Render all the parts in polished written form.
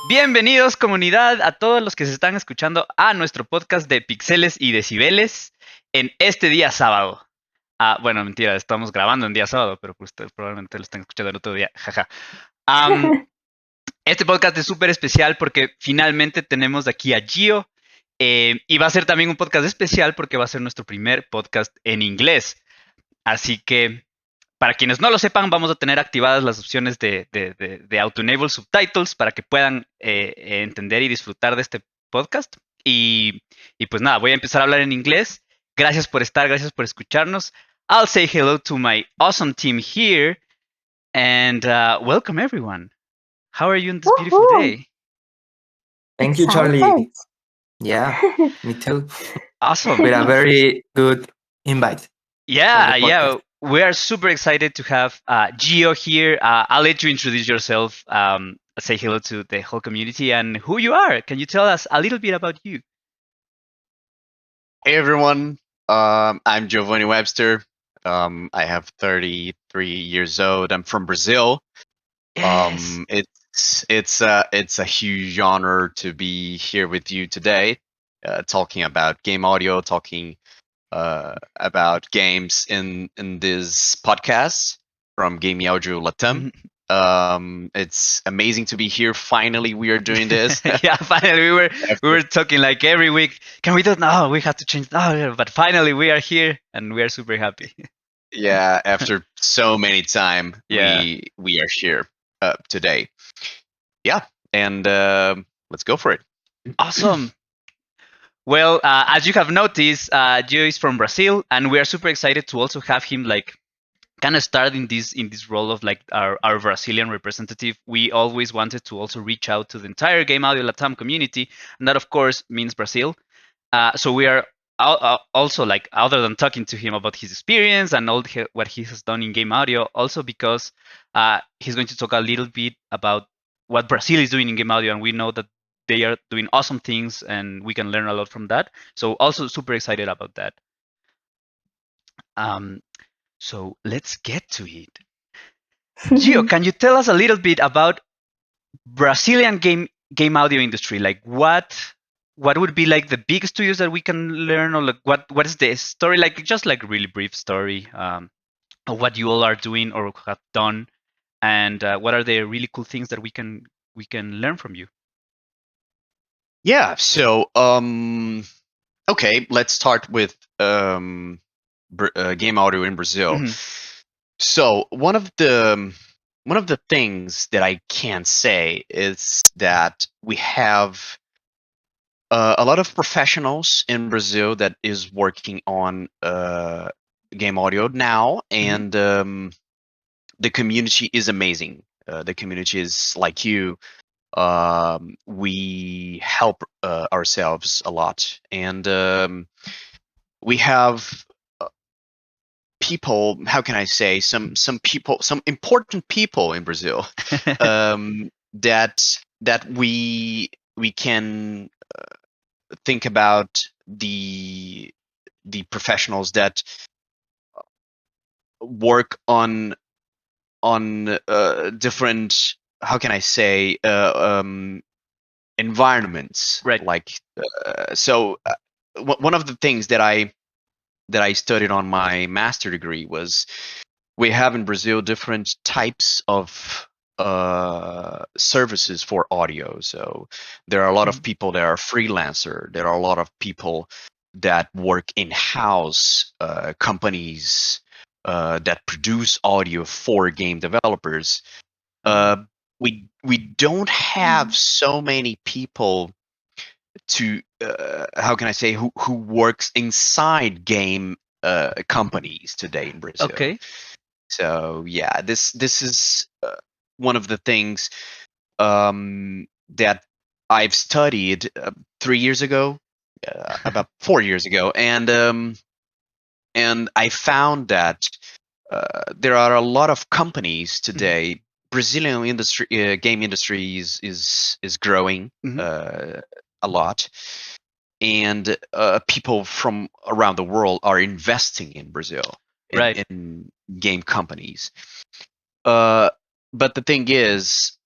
Bienvenidos comunidad a todos los que se están escuchando a nuestro podcast de pixeles y decibeles en este día sábado. Bueno, mentira, estamos grabando en día sábado, pero pues ustedes probablemente lo estén escuchando el otro día, jaja. Am, este podcast es súper especial porque finalmente tenemos aquí a Gio y va a ser también un podcast especial porque va a ser nuestro primer podcast en inglés. Así que para quienes no lo sepan, vamos a tener activadas las opciones de Auto-Enable Subtitles para que puedan entender y disfrutar de este podcast. Y pues nada, voy a empezar a hablar en inglés. Gracias por estar, gracias por escucharnos. I'll say hello to my awesome team here and welcome everyone. How are you on this beautiful Woohoo! day? Thank you, Excited. Charlie. Yeah, me too. Awesome. With a very good invite for the podcast. We are super excited to have Gio here. I'll let you introduce yourself, say hello to the whole community and who you are. Can you tell us a little bit about you? Hey everyone, I'm Giovane Webster. I have 33 years old. I'm from Brazil. Yes. It's a huge honor to be here with you today, talking about game audio, talking about games in this podcast from Game Audio Latam. It's amazing to be here. Finally, we are doing this. Yeah, finally we were talking like every week. Can we do? No, we have to change. Oh, but finally we are here and we are super happy. Yeah, after so many time, Yeah. we are here today. Yeah, and let's go for it. Awesome. Well, as you have noticed, Gio is from Brazil, and we are super excited to also have him like kind of start in this role of like our Brazilian representative. We always wanted to also reach out to the entire Game Audio Latam community, and that of course means Brazil. So we are also like, other than talking to him about his experience and what he has done in game audio, also because he's going to talk a little bit about what Brazil is doing in game audio, and we know that they are doing awesome things, and we can learn a lot from that. So also super excited about that. Um, so let's get to it. Gio, can you tell us a little bit about Brazilian game audio industry? Like what would be like the big studios that we can learn, or like what is the story like? Just like really brief story of what you all are doing or have done, and what are the really cool things that we can learn from you? Yeah. So okay, let's start with game audio in Brazil. Mhm. So one of the things that I can say is that we have a lot of professionals in Brazil that is working on game audio now, and the community is amazing. The community is like you. We help ourselves a lot, and we have people. How can I say some people, some important people in Brazil that we can think about the professionals that work on different, how can I say, environments, Right. like one of the things that I studied on my master degree was we have in Brazil different types of services for audio. So there are a lot of people that are freelancer. There are a lot of people that work in house companies that produce audio for game developers. We don't have so many people to how can I say, who works inside game companies today in Brazil. Okay. So yeah, this is one of the things that I've studied 3 years ago, about 4 years ago, and I found that there are a lot of companies today. Brazilian industry, game industry is growing a lot, and people from around the world are investing in Brazil Right. in game companies. But the thing is,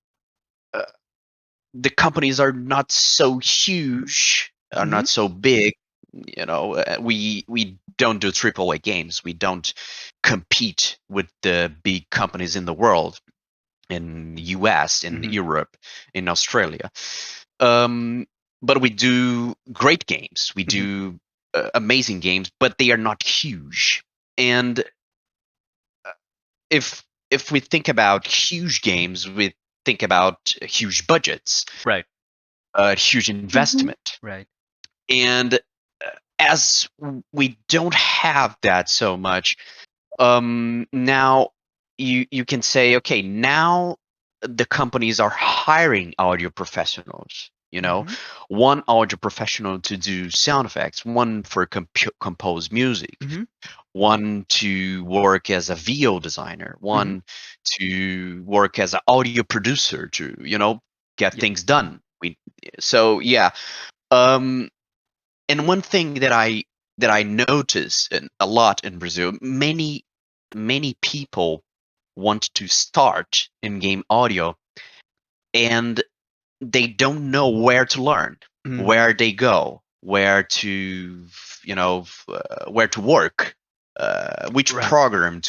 the companies are not so huge, are not so big. We don't do AAA games. We don't compete with the big companies in the world, in the US, in Europe, in Australia. But we do great games. We do amazing games, but they are not huge. And if we think about huge games, we think about huge budgets, right? Huge investment, right? And as we don't have that so much, now you can say, okay, now the companies are hiring audio professionals. One audio professional to do sound effects, one for compose music, one to work as a VO designer, one to work as an audio producer to get things done. And one thing that I notice a lot in Brazil, many people want to start in game audio, and they don't know where to learn, where they go, where to where to work, which program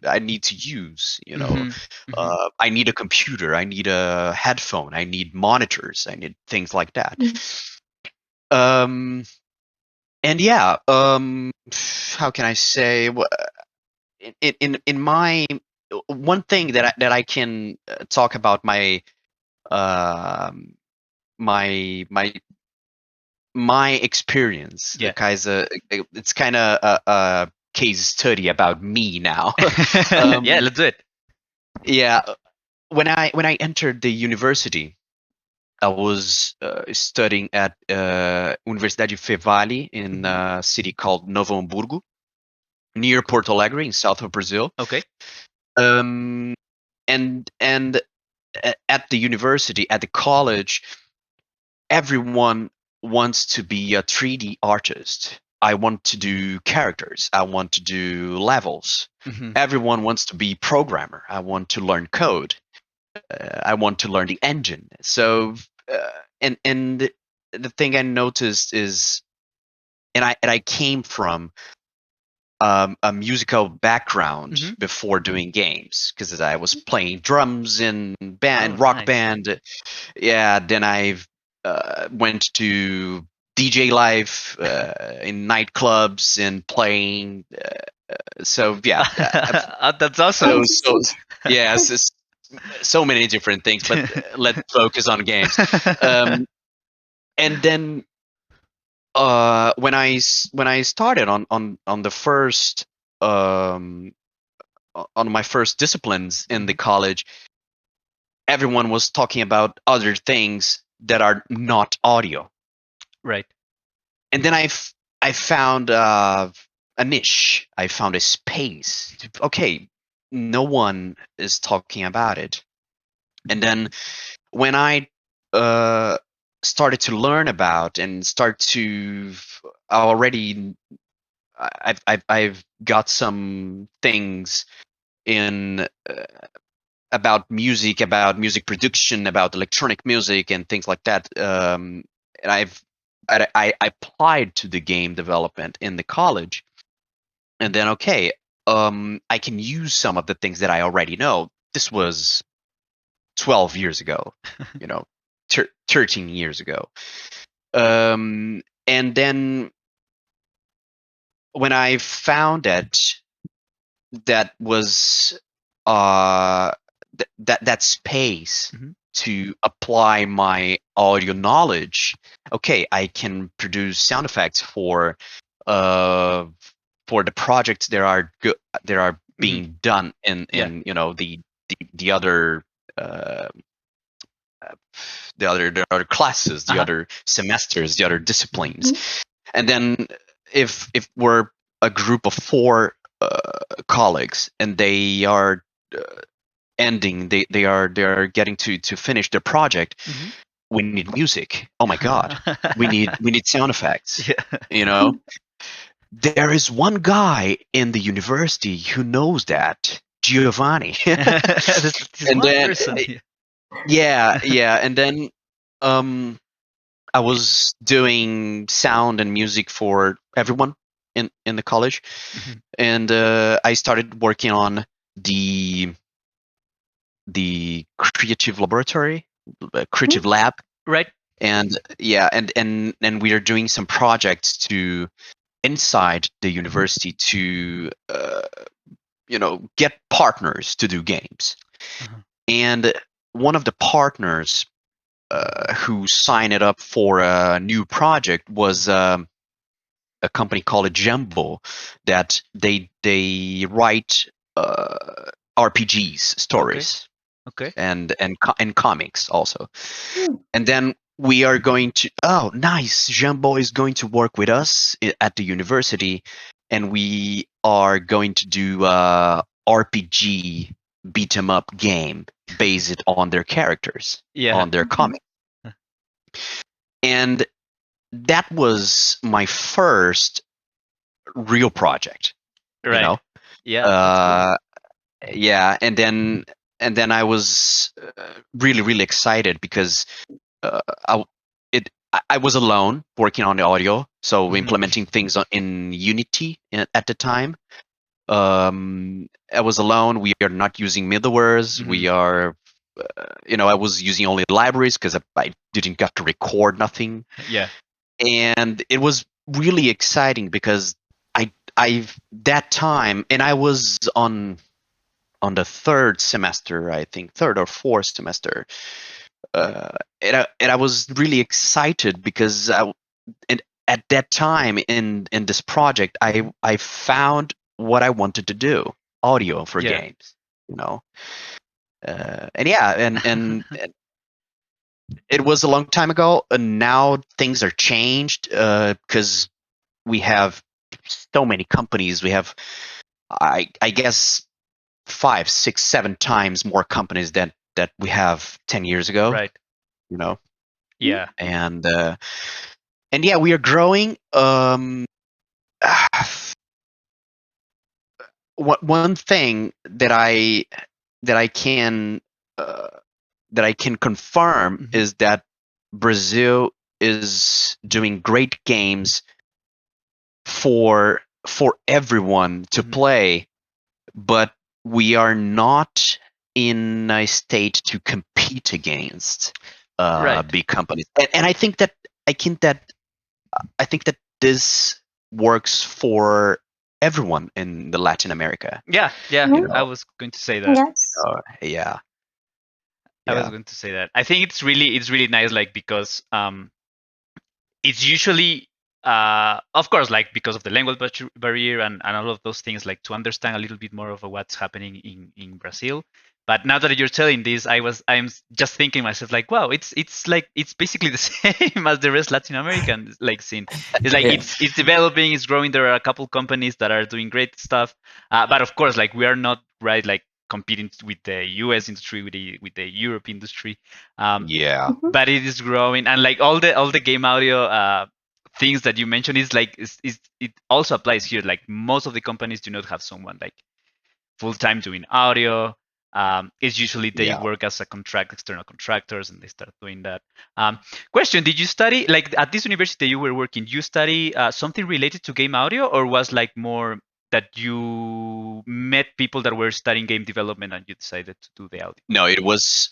I need to use. I need a computer, I need a headphone, I need monitors, I need things like that. And yeah, how can I say? In my one thing that I can talk about my my experience. Yeah. It's kind of a case study about me now. Yeah, let's do it. Yeah, when I entered the university, I was studying at Universidade Fevale in a city called Novo Hamburgo, near Porto Alegre in south of Brazil. Okay. And at the university, at the college, everyone wants to be a 3D artist. I want to do characters. I want to do levels. Everyone wants to be programmer. I want to learn code. I want to learn the engine. So, and the thing I noticed is, and I came from a musical background before doing games, because I was playing drums in rock band. Yeah, then I went to DJ life in nightclubs and playing. So yeah, that's awesome. Yes, so many different things, but let's focus on games. And then when I started on the first on my first disciplines in the college, everyone was talking about other things that are not audio. Right. And then I found a niche. I found a space. Okay, no one is talking about it. And then when I started to learn about and start to already, I've got some things in about music production, about electronic music and things like that. And I applied to the game development in the college, and then I can use some of the things that I already know. This was 12 years ago, 13 years ago. And then when I found that was that space to apply my audio knowledge, I can produce sound effects for the projects that are being done in the other the other classes, the other semesters, the other disciplines. And then if we're a group of 4 colleagues and they are they are getting to finish their project, we need music. Oh my god, we need sound effects. There is one guy in the university who knows that, Giovanne. This And one then person. yeah, and then I was doing sound and music for everyone in the college, and I started working on the creative laboratory, creative lab, Right. and yeah, and we are doing some projects to inside the university to get partners to do games. And one of the partners who signed it up for a new project was a company called Jumbo, that they write RPGs stories. Okay. And comics also. And then we are going to, oh nice, Jumbo is going to work with us at the university, and we are going to do a RPG beat 'em up game based on their characters, on their comic. And that was my first real project. Right. You know? Yeah. Yeah, and then I was really excited because I was alone working on the audio, so implementing things in Unity at the time. I was alone. We are not using middlewares. We are, I was using only libraries because I didn't get to record nothing. Yeah. And it was really exciting because I that time, and I was on the third semester, I think third or fourth semester, and I was really excited because at that time in this project, I found what I wanted to do: audio for games. And yeah, and it was a long time ago, and now things are changed because we have so many companies. We have, I guess, 5, 6, 7 times more companies that we have 10 years ago. Right. Yeah. And yeah, we are growing. One thing that I can confirm is that Brazil is doing great games for everyone to play, but we are not in a state to compete against big companies. And I think that this works for everyone in the Latin America. Yeah. I was going to say that. Yes. Yeah. I was going to say that. I think it's really nice, like, because it's usually of course, like, because of the language barrier and all of those things, like, to understand a little bit more of what's happening in Brazil. But now that you're telling this, I'm just thinking myself, like, wow, it's like, it's basically the same as the rest Latin American, like, scene. It's like, it's developing, it's growing. There are a couple companies that are doing great stuff, but of course, like, we are not, right, like, competing with the US industry, with the Europe industry. But it is growing, and like all the game audio things that you mentioned is like, it also applies here. Like, most of the companies do not have someone like full time doing audio. It's usually they work as external contractors, and they start doing that. Question: did you study, like, at this university that you were working? You study something related to game audio, or was like more that you met people that were studying game development and you decided to do the audio? No, it was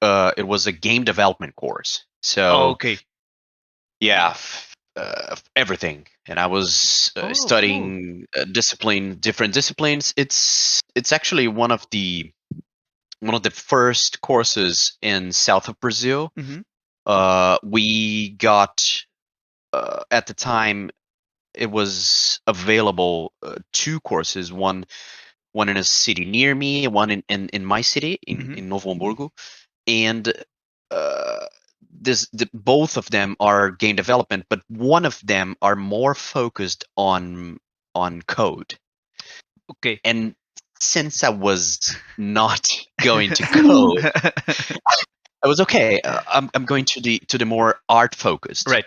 a game development course. So okay. Yeah, everything. And I was studying different disciplines. It's actually one of the first courses in south of Brazil. We got at the time, it was available 2 courses, one in a city near me, one in my city in Novo Hamburgo, and both of them are game development, but one of them are more focused on code. Okay. And since I was not going to code, I was okay. I'm going to the more art focused, right?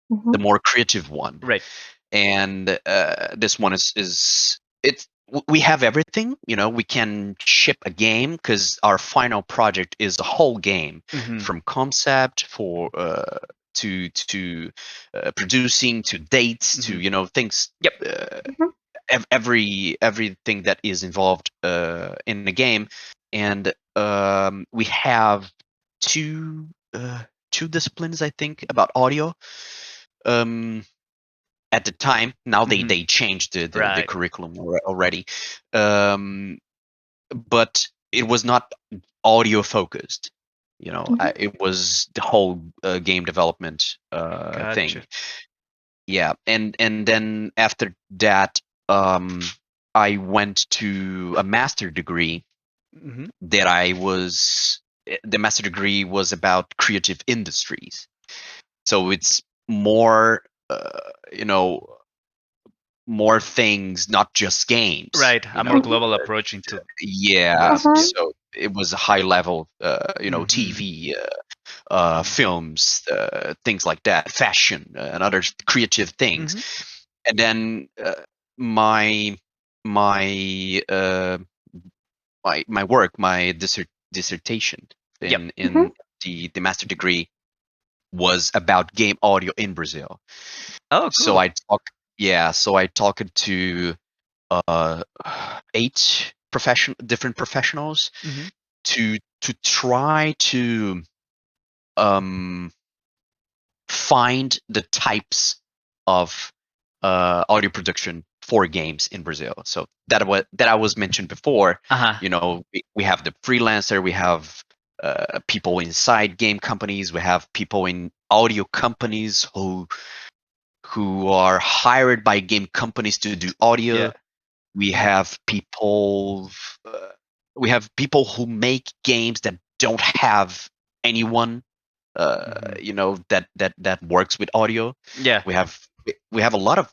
The more creative one, right? And this one is we have everything. We can ship a game because our final project is a whole game, from concept to producing, to dates, to things. Yep. Everything that is involved in the game, and we have two disciplines, I think, about audio. At the time, now they changed the curriculum already, but it was not audio focused. It was the whole game development thing. Yeah, and then after that, I went to a master degree. The master degree was about creative industries, so it's more more things, not just games. Right, a more global approach into. Yeah, so it was a high level, TV, films, things like that, fashion, and other creative things. And then my work, my dissertation in the master degree was about game audio in Brazil. Oh, cool. So I talked to 8 different professionals to try to find the types of audio production for games in Brazil. So that I was mentioned before. We have the freelancer, we have people inside game companies, we have people in audio companies who are hired by game companies to do audio. We have people who make games that don't have anyone that works with audio. We have a lot of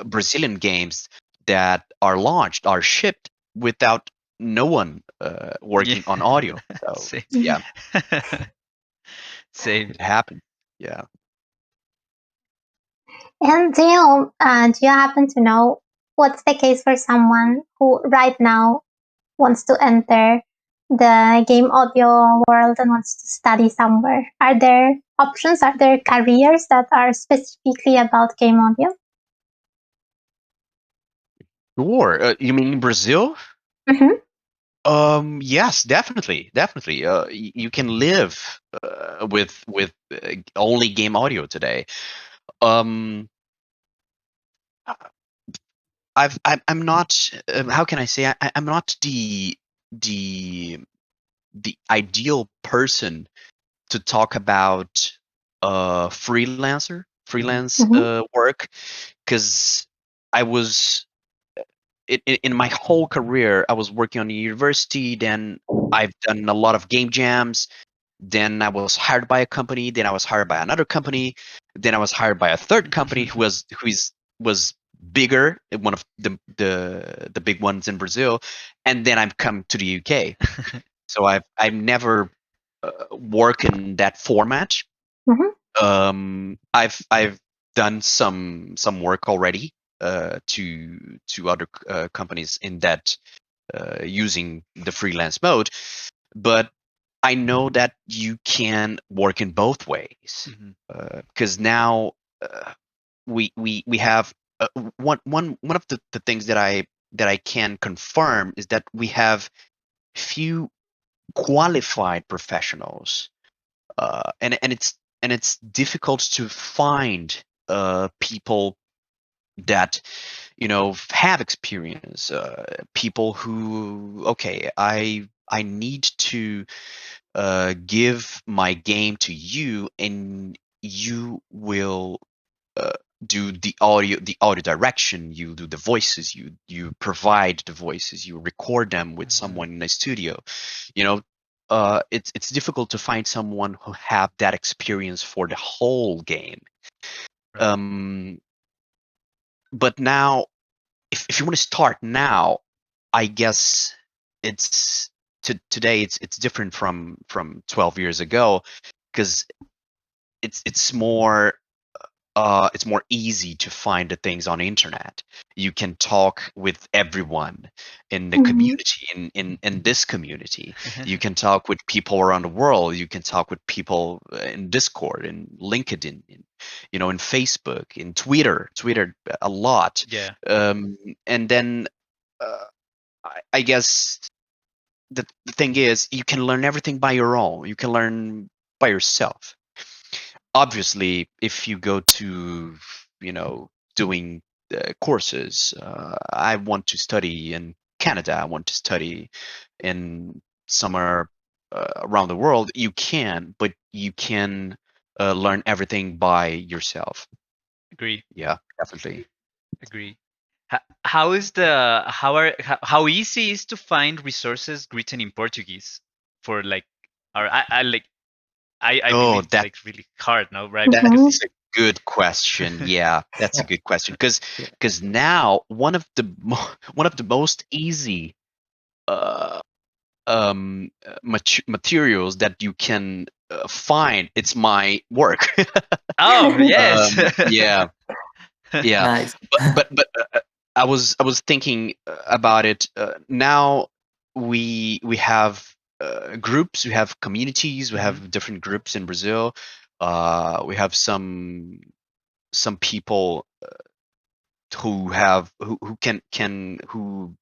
Brazilian games that are launched, are shipped without no one working on audio. So Same. yeah. Same. It happened. Yeah. And do you happen to know what's the case for someone who right now wants to enter the game audio world and wants to study somewhere? Are there options? Are there careers that are specifically about game audio? Sure. You mean in Brazil? Mm-hmm. Yes, definitely. You can live with only game audio today. I'm not. How can I say? I'm not the ideal person to talk about freelance work, because I was in my whole career I was working on a university. Then I've done a lot of game jams. Then I was hired by a company. Then I was hired by another company. Then I was hired by a third company who was bigger, one of the big ones in Brazil. And then I've come to the UK. So I've never worked in that format. I've done some work already to other companies in that using the freelance mode, but I know that you can work in both ways, because now we have one of the things that I can confirm is that we have few qualified professionals, and it's difficult to find people that have experience, people who, okay, I need to give my game to you, and you will do the audio direction, you do the voices, you provide the voices, you record them with someone in a studio. It's difficult to find someone who have that experience for the whole game. But now, if you want to start now, I guess it's today it's different from 12 years ago, because it's more it's more easy to find the things on the internet. You can talk with everyone in the community, in this community. You can talk with people around the world. You can talk with people in Discord, in LinkedIn, in Facebook, in Twitter a lot. Yeah. And then I guess the thing is, you can learn everything by your own. You can learn by yourself. Obviously, if you go to doing courses, I want to study in Canada, I want to study in somewhere around the world, you can, but you can learn everything by yourself. Agree. Yeah, definitely. Agree. How easy is to find resources written in Portuguese for like, or I believe it's like really hard, no, right? Because That's a good question. Yeah, that's a good question because now one of the most easy materials that you can find, it's my work. oh yes. Yeah, yeah. Nice. But I was thinking about it. Now we have groups, we have communities, we have different groups in Brazil. We have some people who can who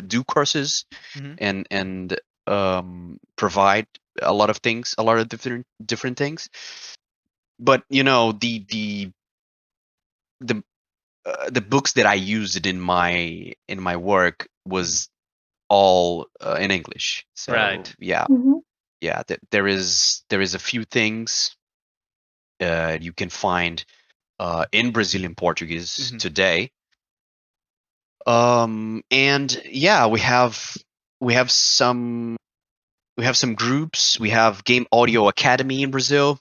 do courses and provide a lot of things, a lot of different things. But the books that I used in my work was all in English. So Right. yeah, there is a few things you can find in Brazilian Portuguese today. And yeah, we have some groups. We have Game Audio Academy in Brazil.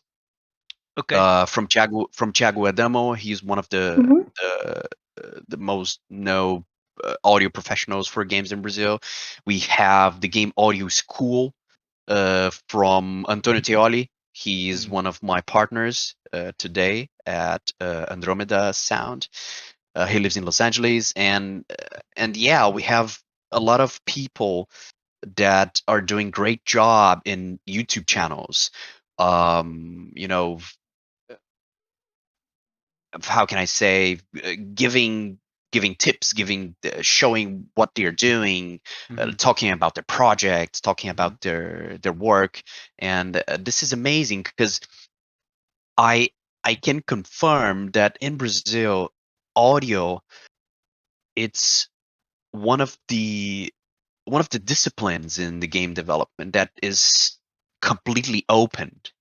Okay. From Thiago Adamo. He's one of the most known audio professionals for games in Brazil. We have the Game Audio School from Antonio Teoli. He is one of my partners today at Andromeda Sound. He lives in Los Angeles, and yeah, we have a lot of people that are doing great job in YouTube channels. You know, how can I say, giving tips, showing what they're doing, talking about their projects, talking about their work, and this is amazing because I can confirm that in Brazil, audio, it's one of the disciplines in the game development that is completely opened.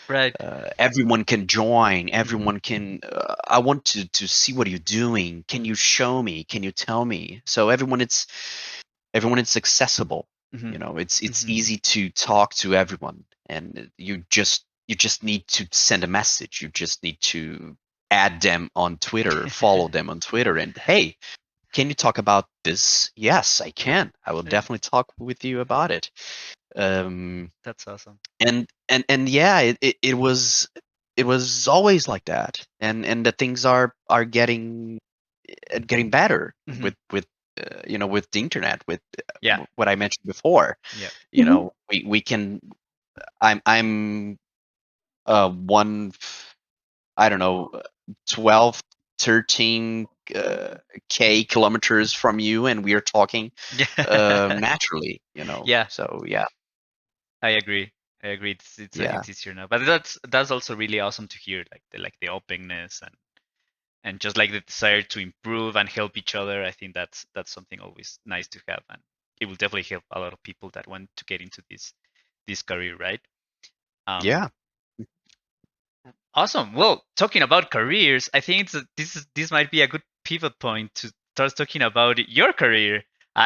Right. Everyone can join. Everyone can. I want to see what you're doing. Can you show me? Can you tell me? So everyone, it's accessible. It's easy to talk to everyone, and you just need to send a message. You just need to add them on Twitter, follow them on Twitter, and hey, can you talk about this? Yes, I can. I will definitely talk with you about it. That's awesome. And yeah, it was always like that, and the things are getting better with with the internet, with what I mentioned before. We can. I'm one, I don't know, 12, 13 k kilometers from you, and we are talking naturally. Yeah. So yeah. I agree. It's easier now, but that's also really awesome to hear, like the openness and just like the desire to improve and help each other. I think that's something always nice to have, and it will definitely help a lot of people that want to get into this career, right? Yeah. Awesome. Well, talking about careers, I think this might be a good pivot point to start talking about your career.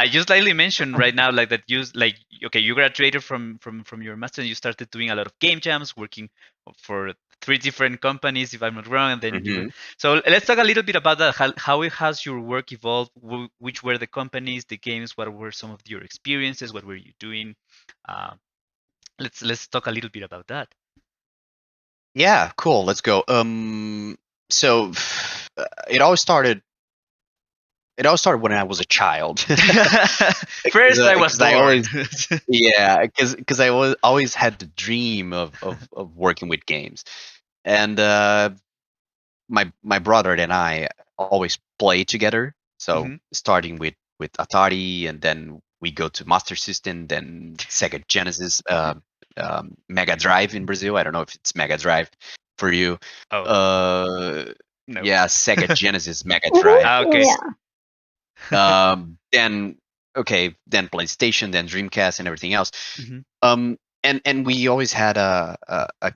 You slightly mentioned right now, like that you like okay, you graduated from your master and you started doing a lot of game jams, working for 3 different companies, if I'm not wrong, and then you. So let's talk a little bit about that. How has your work evolved? Which were the companies, the games? What were some of your experiences? What were you doing? Uh, let's talk a little bit about that. Yeah, cool. Let's go. So it all started. It all started when I was a child. First, I was born. Because I always had the dream of working with games, and my brother and I always play together. So starting with Atari, and then we go to Master System, then Sega Genesis, Mega Drive in Brazil. I don't know if it's Mega Drive for you. No. Yeah, Sega Genesis, Mega Drive. Okay. Yeah. Then PlayStation, then Dreamcast, and everything else. And we always had a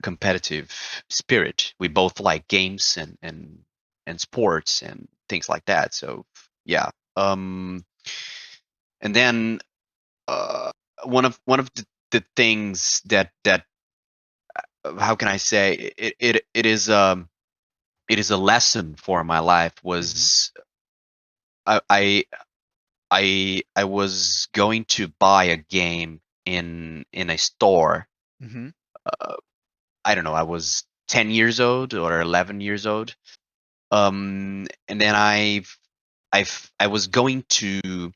competitive spirit. We both like games and sports and things like that. So yeah. And then one of the things that how can I say it is a lesson for my life was I I was going to buy a game in a store. I don't know. I was 10 years old or 11 years old. And then I was going to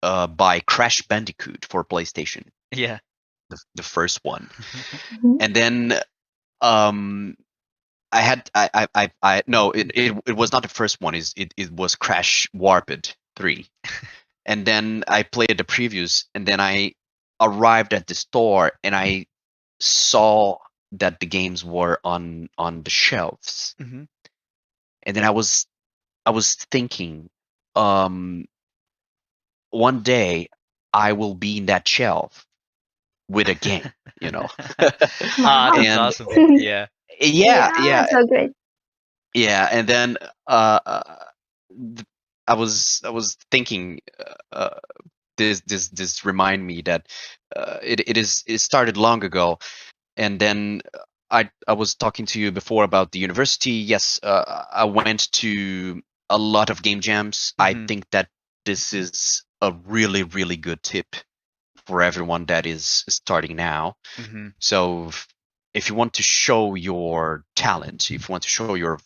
buy Crash Bandicoot for PlayStation. Yeah. The first one. Mhm. And then I had I no, it was not the first one. It was Crash Warped 3. And then I played the previews, and then I arrived at the store and I saw that the games were on the shelves. And then I was thinking, one day I will be in that shelf with a game, you know. Wow. That's And awesome. Yeah. yeah, So great. yeah. And then I was thinking, this remind me that it started long ago. And then I was talking to you before about the university. Yes, I went to a lot of game jams. I think that this is a really, really good tip for everyone that is starting now. So if you want to show your talent, if you want to show your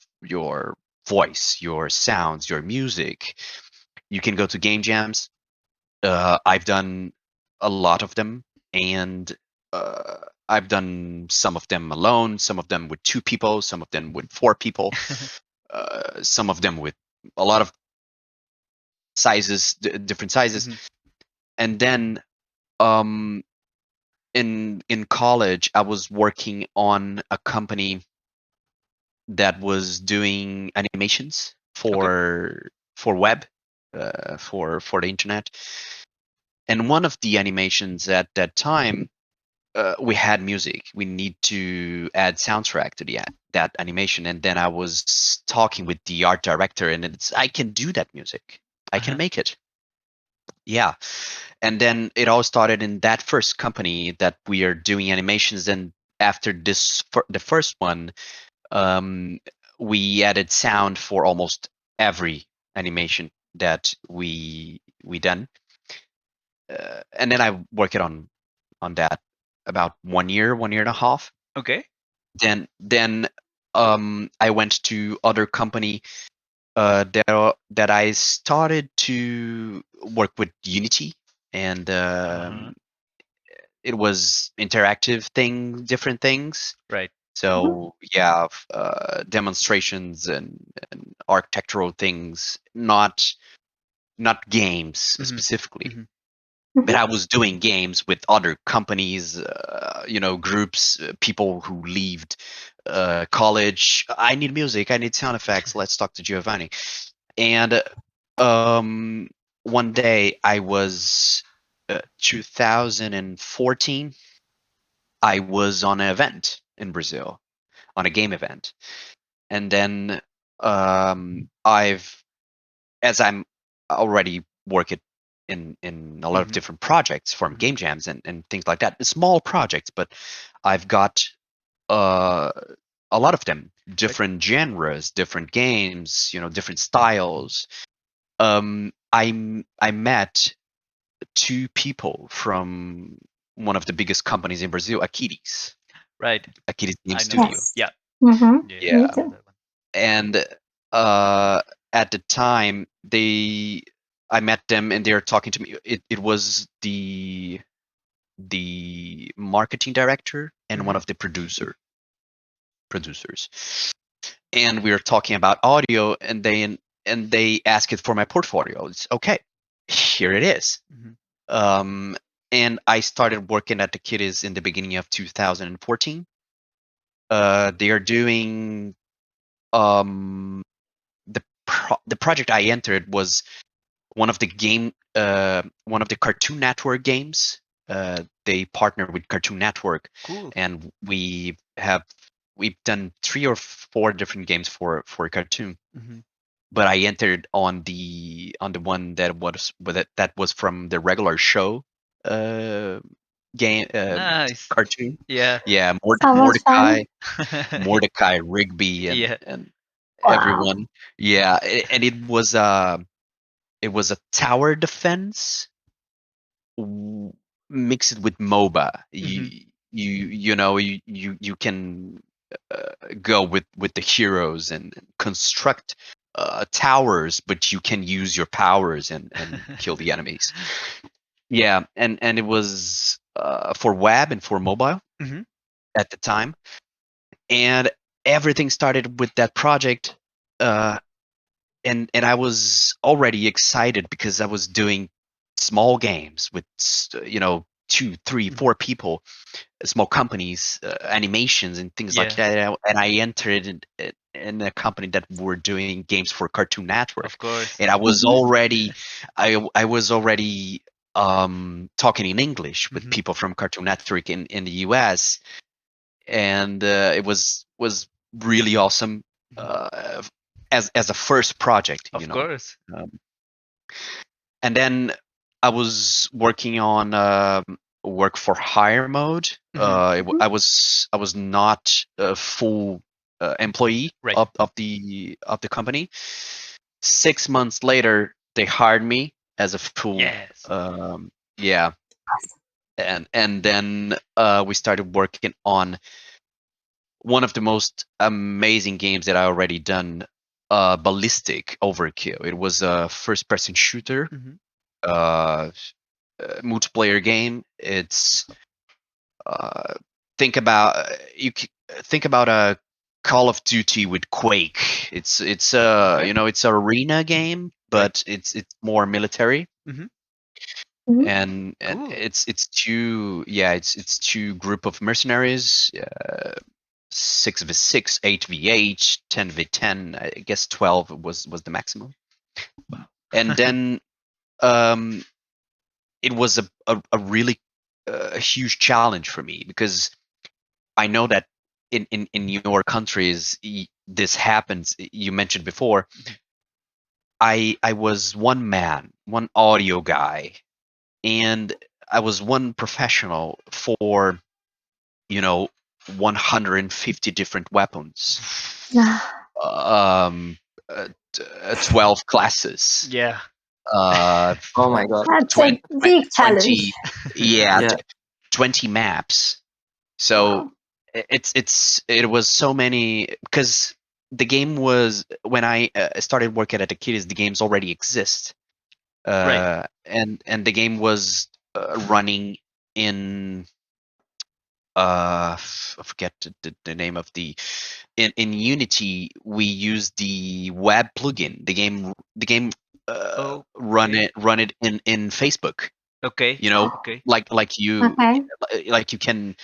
voice, your sounds, your music, you can go to game jams. I've done a lot of them, and uh, I've done some of them alone, some of them with 2 people, some of them with 4 people, some of them with a lot of sizes, different sizes. And then in college, I was working on a company that was doing animations for web, for the internet. And one of the animations at that time, we had music. We need to add soundtrack to that animation. And then I was talking with the art director, and I can do that music. I can make it. Yeah. And then it all started in that first company that we are doing animations. And after the first one, we added sound for almost every animation that we done. And then I worked on that about 1 year, 1.5 years. Okay. Then I went to other company that I started to work with Unity, and it was interactive different things. Right. So yeah, demonstrations and architectural things, not games specifically. But I was doing games with other companies, groups, people who left college. I need music. I need sound effects. Let's talk to Giovanne. And one day I was 2014. I was on an event in Brazil, on a game event, and then as I'm already working in a lot of different projects from game jams and things like that, small projects, but I've got uh, a lot of them, different genres, different games, different styles. I met 2 people from one of the biggest companies in Brazil, Akiris. Right. Akiris Game I know. Studio. Yes. Yeah. Mm-hmm. Yeah. Me Yeah. too. and at the time I met them and they're talking to me. It was the marketing director and one of the producers, and we were talking about audio, and they asked for my portfolio. It's okay, here it is. And I started working at the Kitties in the beginning of 2014. They are doing the project I entered was one of the Cartoon Network games. They partner with Cartoon Network, Cool. and we've done 3 or 4 different games for Cartoon. But I entered on the one that was from the regular show game Nice. cartoon. Yeah. Yeah, Sounds fun. Mordecai, Rigby, Yeah. and Wow. everyone. Yeah, and it was a tower defense mixed with MOBA. You can go with the heroes and construct towers, but you can use your powers and kill the enemies. Yeah, and it was for web and for mobile at the time, and everything started with that project. And I was already excited because I was doing small games with 2, 3, 4 people, small companies, animations and things like that. And I entered in a company that were doing games for Cartoon Network. Of course. And I was already I was already talking in English with people from Cartoon Network in the US, and it was really awesome as a first project, Of course. And then I was working on work for hire mode. I was not a full employee of the company. 6 months later, they hired me as a full. Yes. Yeah. And then we started working on one of the most amazing games that I already done, Ballistic Overkill. It was a first-person shooter, multiplayer game. It's think about a Call of Duty with Quake. It's it's an arena game, but it's more military. And Cool. it's two group of mercenaries, 6v6, 8v8, 10v10. I guess 12 was the maximum. And then it was a really huge challenge for me, because I know that in your countries this happens. You mentioned before. I was one man, one audio guy, and I was one professional for 150 different weapons. 12 classes. Yeah. Oh my god. That's 20, a big challenge. 20 maps. So it was so many, because the game was, when I started working at the Kitties, the games already exist. Right. And the game was running in I forget the name of in Unity. We use the web plugin. The game run it in Facebook. Okay. Okay. like you can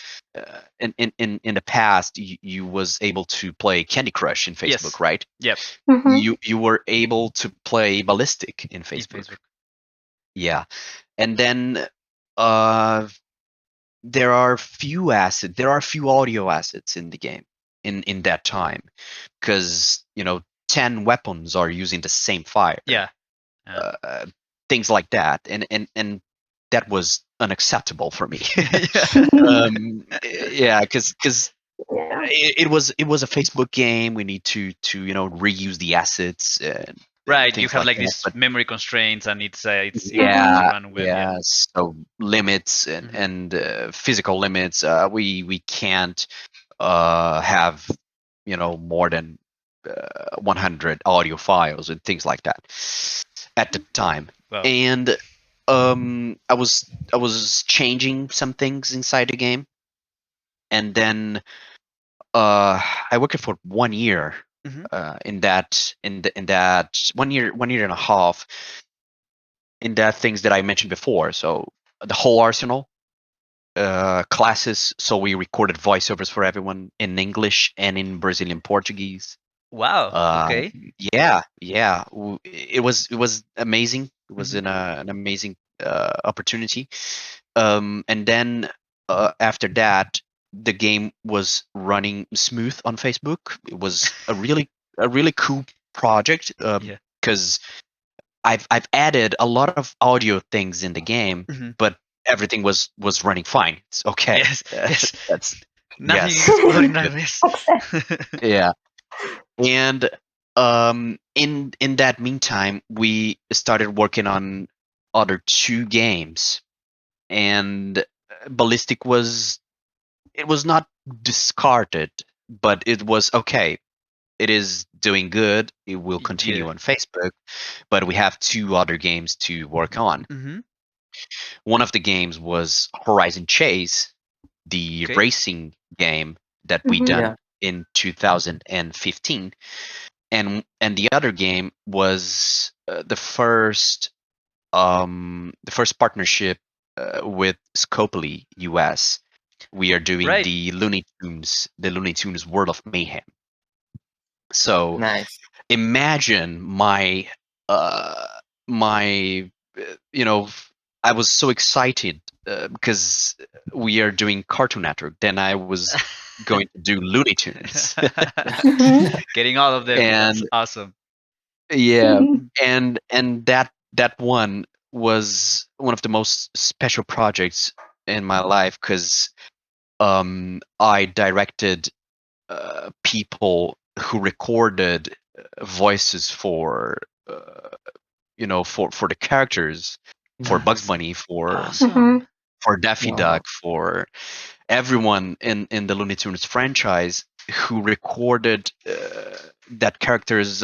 in the past, you was able to play Candy Crush in Facebook. Yes. Right? Yep. You were able to play Ballistic in Facebook. Yeah. And then there are few audio assets in the game in that time, because 10 weapons are using the same fire. Things like that, and that was unacceptable for me. Because it was a Facebook game. We need to reuse the assets. Right, you have like these memory constraints, and it's run with so limits and physical limits. We can't have more than 100 audio files and things like that at the time. Wow. And I was changing some things inside the game, and then I worked for 1 year in that 1 year, 1 year and a half, in that things that I mentioned before. So the whole arsenal, classes. So we recorded voiceovers for everyone in English and in Brazilian Portuguese. Wow. Okay. Yeah. It was amazing. It was an amazing opportunity. And then after that, the game was running smooth on Facebook. It was a really cool project because I've added a lot of audio things in the game, but everything was running fine. It's okay. Yes. Yes. That's Nothing yes. exploding like this. Yeah. And in that meantime, we started working on other 2 games, and Ballistic was not discarded, but it was okay. It is doing good. It will continue Yeah. on Facebook, but we have 2 other games to work on. One of the games was Horizon Chase, the Okay. racing game that we done in 2015, and the other game was the first partnership with Scopely US. We are doing Right. the Looney Tunes World of Mayhem. So Nice. imagine my I was so excited because we are doing Cartoon Network. Then I was going to do Looney Tunes. Getting all of them. That's And awesome. yeah, and that one was one of the most special projects in my life because I directed people who recorded voices for for the characters, for Bugs Bunny, for Awesome. for Daffy Wow. Duck, for everyone in the Looney Tunes franchise who recorded that characters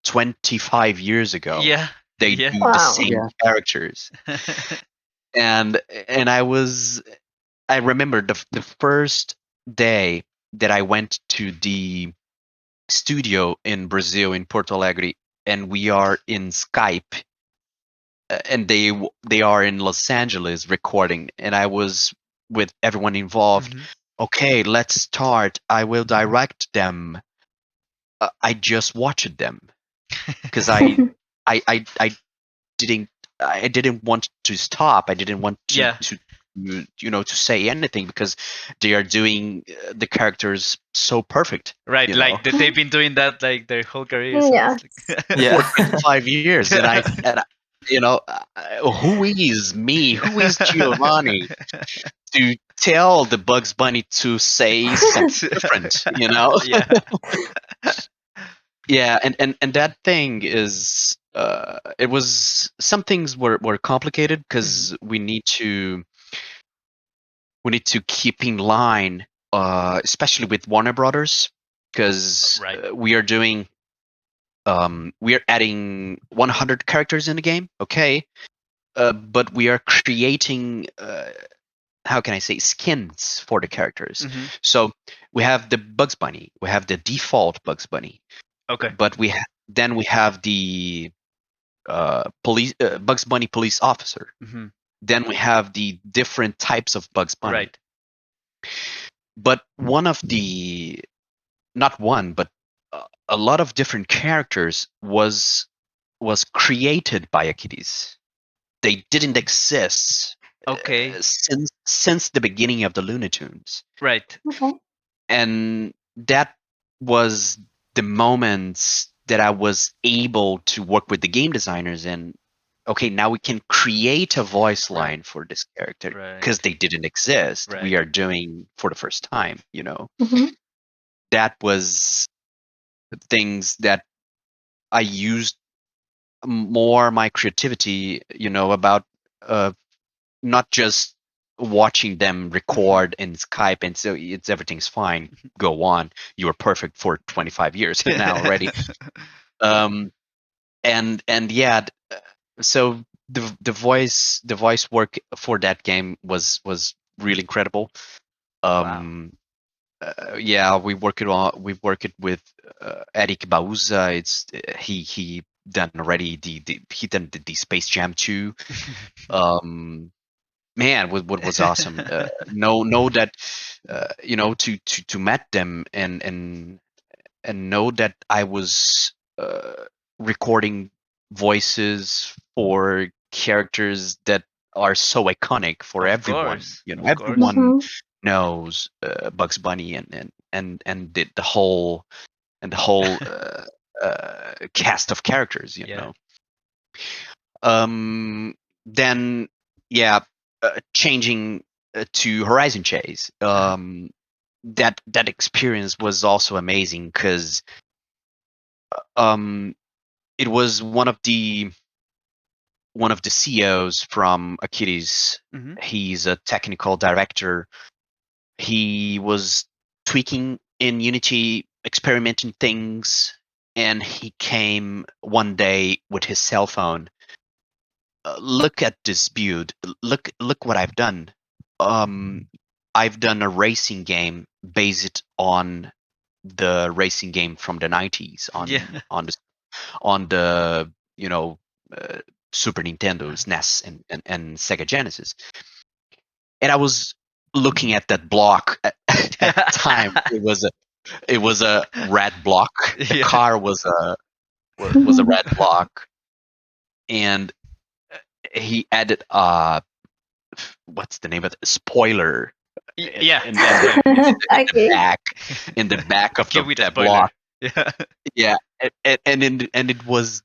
25 years ago. Yeah. They Yeah. do the Wow. same Yeah. characters. And I remember the first day that I went to the studio in Brazil, in Porto Alegre, and we are in Skype, and they are in Los Angeles recording, and I was with everyone involved. Okay, let's start. I will direct them. I just watched them because didn't I didn't want to stop. I didn't want Yeah. to say anything because they are doing the characters so perfect. Right. You know, Like they've been doing that like their whole career. So Yeah. it's like Yeah. for 25 years, and who is me? Who is Giovanni to tell the Bugs Bunny to say something different? Yeah. Yeah, and that thing is it was some things were complicated because we need to keep in line, especially with Warner Brothers, because Right. we are doing we are adding 100 characters in the game, okay, but we are creating how can I say, skins for the characters. So we have the Bugs Bunny, we have the default Bugs Bunny, Okay. but then we have the police Bugs Bunny police officer. Then we have the different types of Bugs Bunny. Right. But one of the not one, but a lot of different characters was created by Achilles. They didn't exist Okay. since the beginning of the Looney Tunes. Right. Okay. And that was the moments that I was able to work with the game designers, and okay, now we can create a voice line for this character because Right. they didn't exist. Right. We are doing for the first time, Mhm. That was things that I used more my creativity, about not just watching them record in Skype, and so everything's fine. Go on. You were perfect for 25 years now already. And yeah, so the voice work for that game was really incredible. Yeah, we worked it with Eric Bauza. It's he done already he done the Space Jam 2. Man, what was awesome. Know that to met them and know that I was recording voices for characters that are so iconic for everyone. Everyone knows Bugs Bunny and the whole cast of characters. You know. Then yeah, changing to Horizon Chase. That experience was also amazing because it was one of the CEOs from Achilles. He's a technical director. He was tweaking in Unity, experimenting things, and he came one day with his cell phone. Look at this build. Look what I've done. I've done a racing game based on the racing game from the 90s on the Super Nintendo, SNES, and Sega Genesis. And I was looking at that block at the time. It was a red block. The car was a red block, and he added what's the name of it? Spoiler. In the back of that block. Yeah, and it was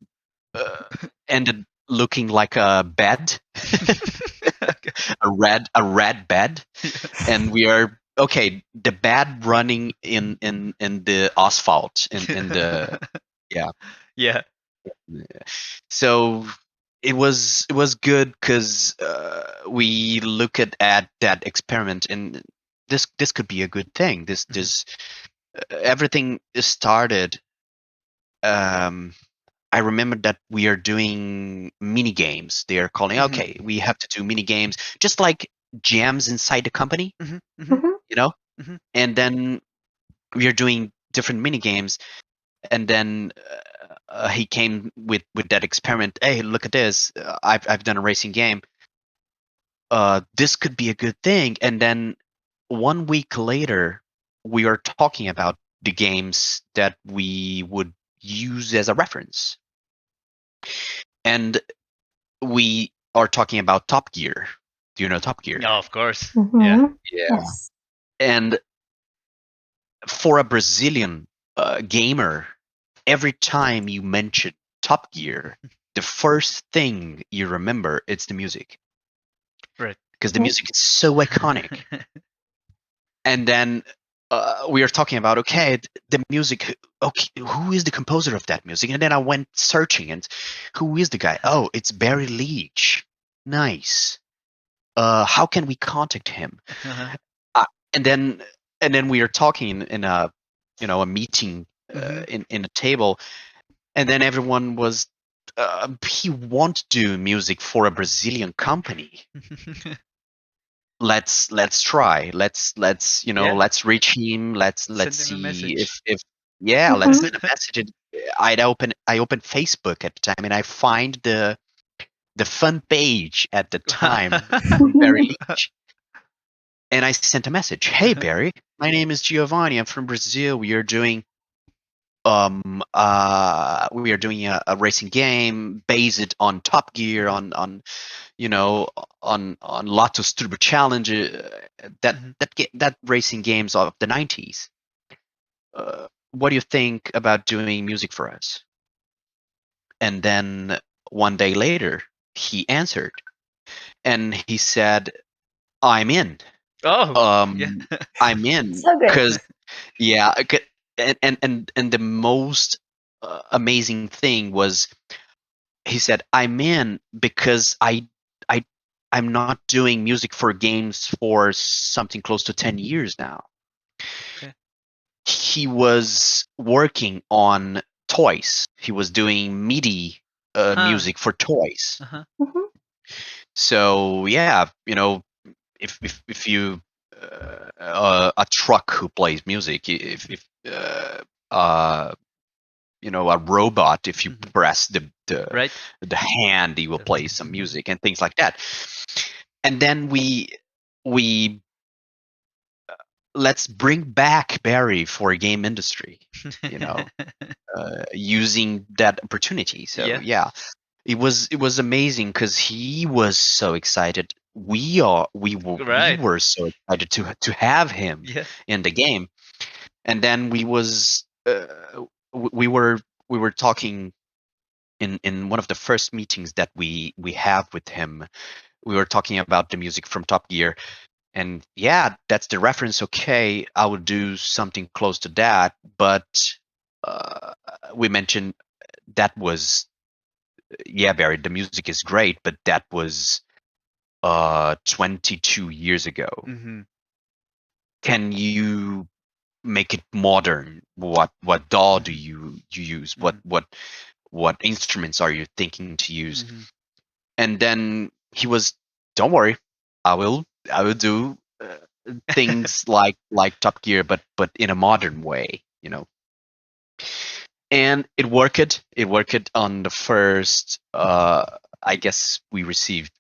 ended looking like a bed, a red bed, and we are okay. The bed running in the asphalt in the yeah. So it was good because we look at that experiment, and this could be a good thing. This everything started. I remember that we are doing mini games. They are calling, okay, we have to do mini games, just like jams inside the company, and then we are doing different mini games. And then he came with that experiment. Hey, look at this! I've done a racing game. This could be a good thing. And then 1 week later, we are talking about the games that we would use as a reference. And we are talking about Top Gear. Do you know Top Gear? Oh, of course. Yeah. Yes. And for a Brazilian gamer, every time you mention Top Gear, the first thing you remember it's the music, right? Because the music is so iconic. And then we are talking about the music. Okay, who is the composer of that music? And then I went searching, and who is the guy? Oh, it's Barry Leach. Nice. How can we contact him? And then we are talking in a a meeting in a table, and then everyone was he won't do music for a Brazilian company. Let's try. Let's let's reach him. Let's see if let's send a message. I opened Facebook at the time, and I find the fun page at the time from Barry Leach. And I sent a message. Hey Barry, my name is Giovanne. I'm from Brazil. We are doing a racing game based on Top Gear on Lotus Turbo Challenge, that racing games of the 90s. What do you think about doing music for us? And then 1 day later, he answered, and he said, "I'm in." I'm in because and the most amazing thing was he said, "I'm in because I I'm not doing music for games for something close to 10 years now. Okay. He was working on toys. He was doing MIDI music for toys. Mhm. So yeah, if you a truck who plays music, if a robot, if you press Right. the hand, he will play some music and things like that. And then we let's bring back Barry for game industry, using that opportunity. So yeah, it was amazing because he was so excited. We Right. were so excited to have him Yeah. in the game. And then we were talking in one of the first meetings that we have with him. We were talking about the music from Top Gear, and yeah, that's the reference. Okay, I would do something close to that, but we mentioned that was, yeah, Barry, the music is great, but that was 22 years ago. Mm-hmm. Can you make it modern? What DAW do you use? What instruments are you thinking to use? And then he was, don't worry, I will do things like Top Gear, but in a modern way, And it worked. It worked on the first. I guess we received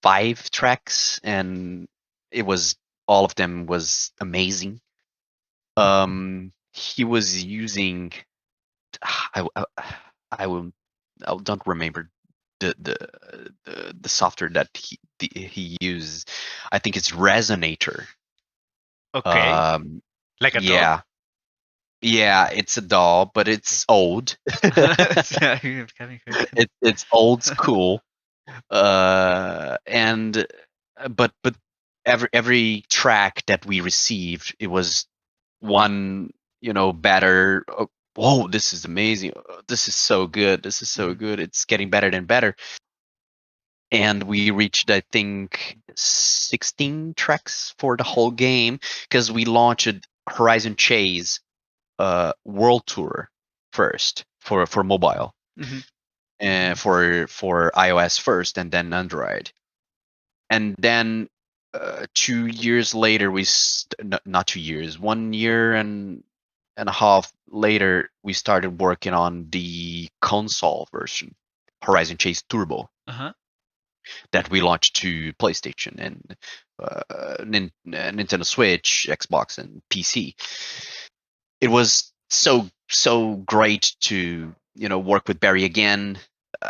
5 tracks, and it was all of them was amazing. He was using. I, I will. I don't remember the software that he uses. I think it's Resonator. Okay. Like a Yeah. Yeah, it's a doll, but it's old. It's old school. And but every track that we received, it was one, better. Whoa, this is amazing. This is so good. This is so good. It's getting better and better. And we reached, I think, 16 tracks for the whole game because we launched Horizon Chase World Tour first for mobile, and for iOS first, and then Android. And then 2 years later, not 2 years, 1 year and a half later, we started working on the console version, Horizon Chase Turbo, that we launched to PlayStation and Nintendo Switch, Xbox, and PC. It was so great to work with Barry again.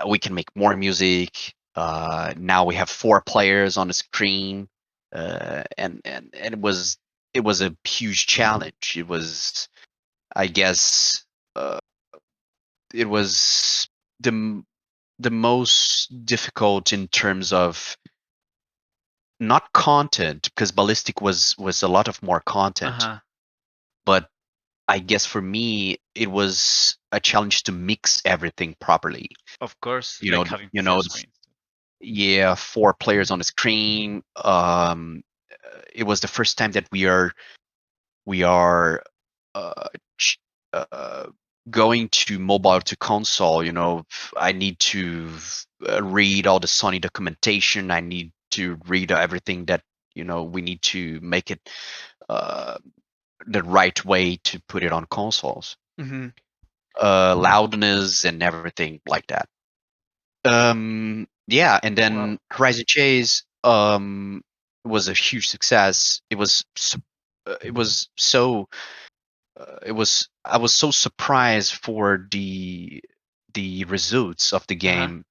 We can make more music. Now we have 4 players on the screen, and it was a huge challenge. It was, I guess, it was the most difficult in terms of not content, because Ballistic was a lot of more content, but I guess for me it was a challenge to mix everything properly. Of course, You like know, having you four know, screens. yeah, 4 players on the screen. It was the first time that we are uh, ch- uh, going to mobile to console. I need to read all the Sony documentation. I need to read everything that we need to make it uh, the right way to put it on consoles. Loudness and everything like that. Yeah, and then Horizon Chase was a huge success. It was so I was so surprised for the results of the game,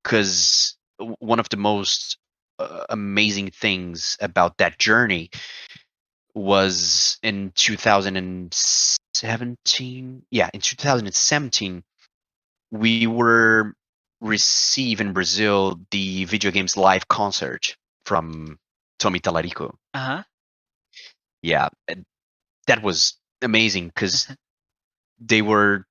because one of the most amazing things about that journey was in 2017. Yeah, in 2017, we were receive in Brazil the video games live concert from Tommy Talarico. Yeah, and that was amazing because they were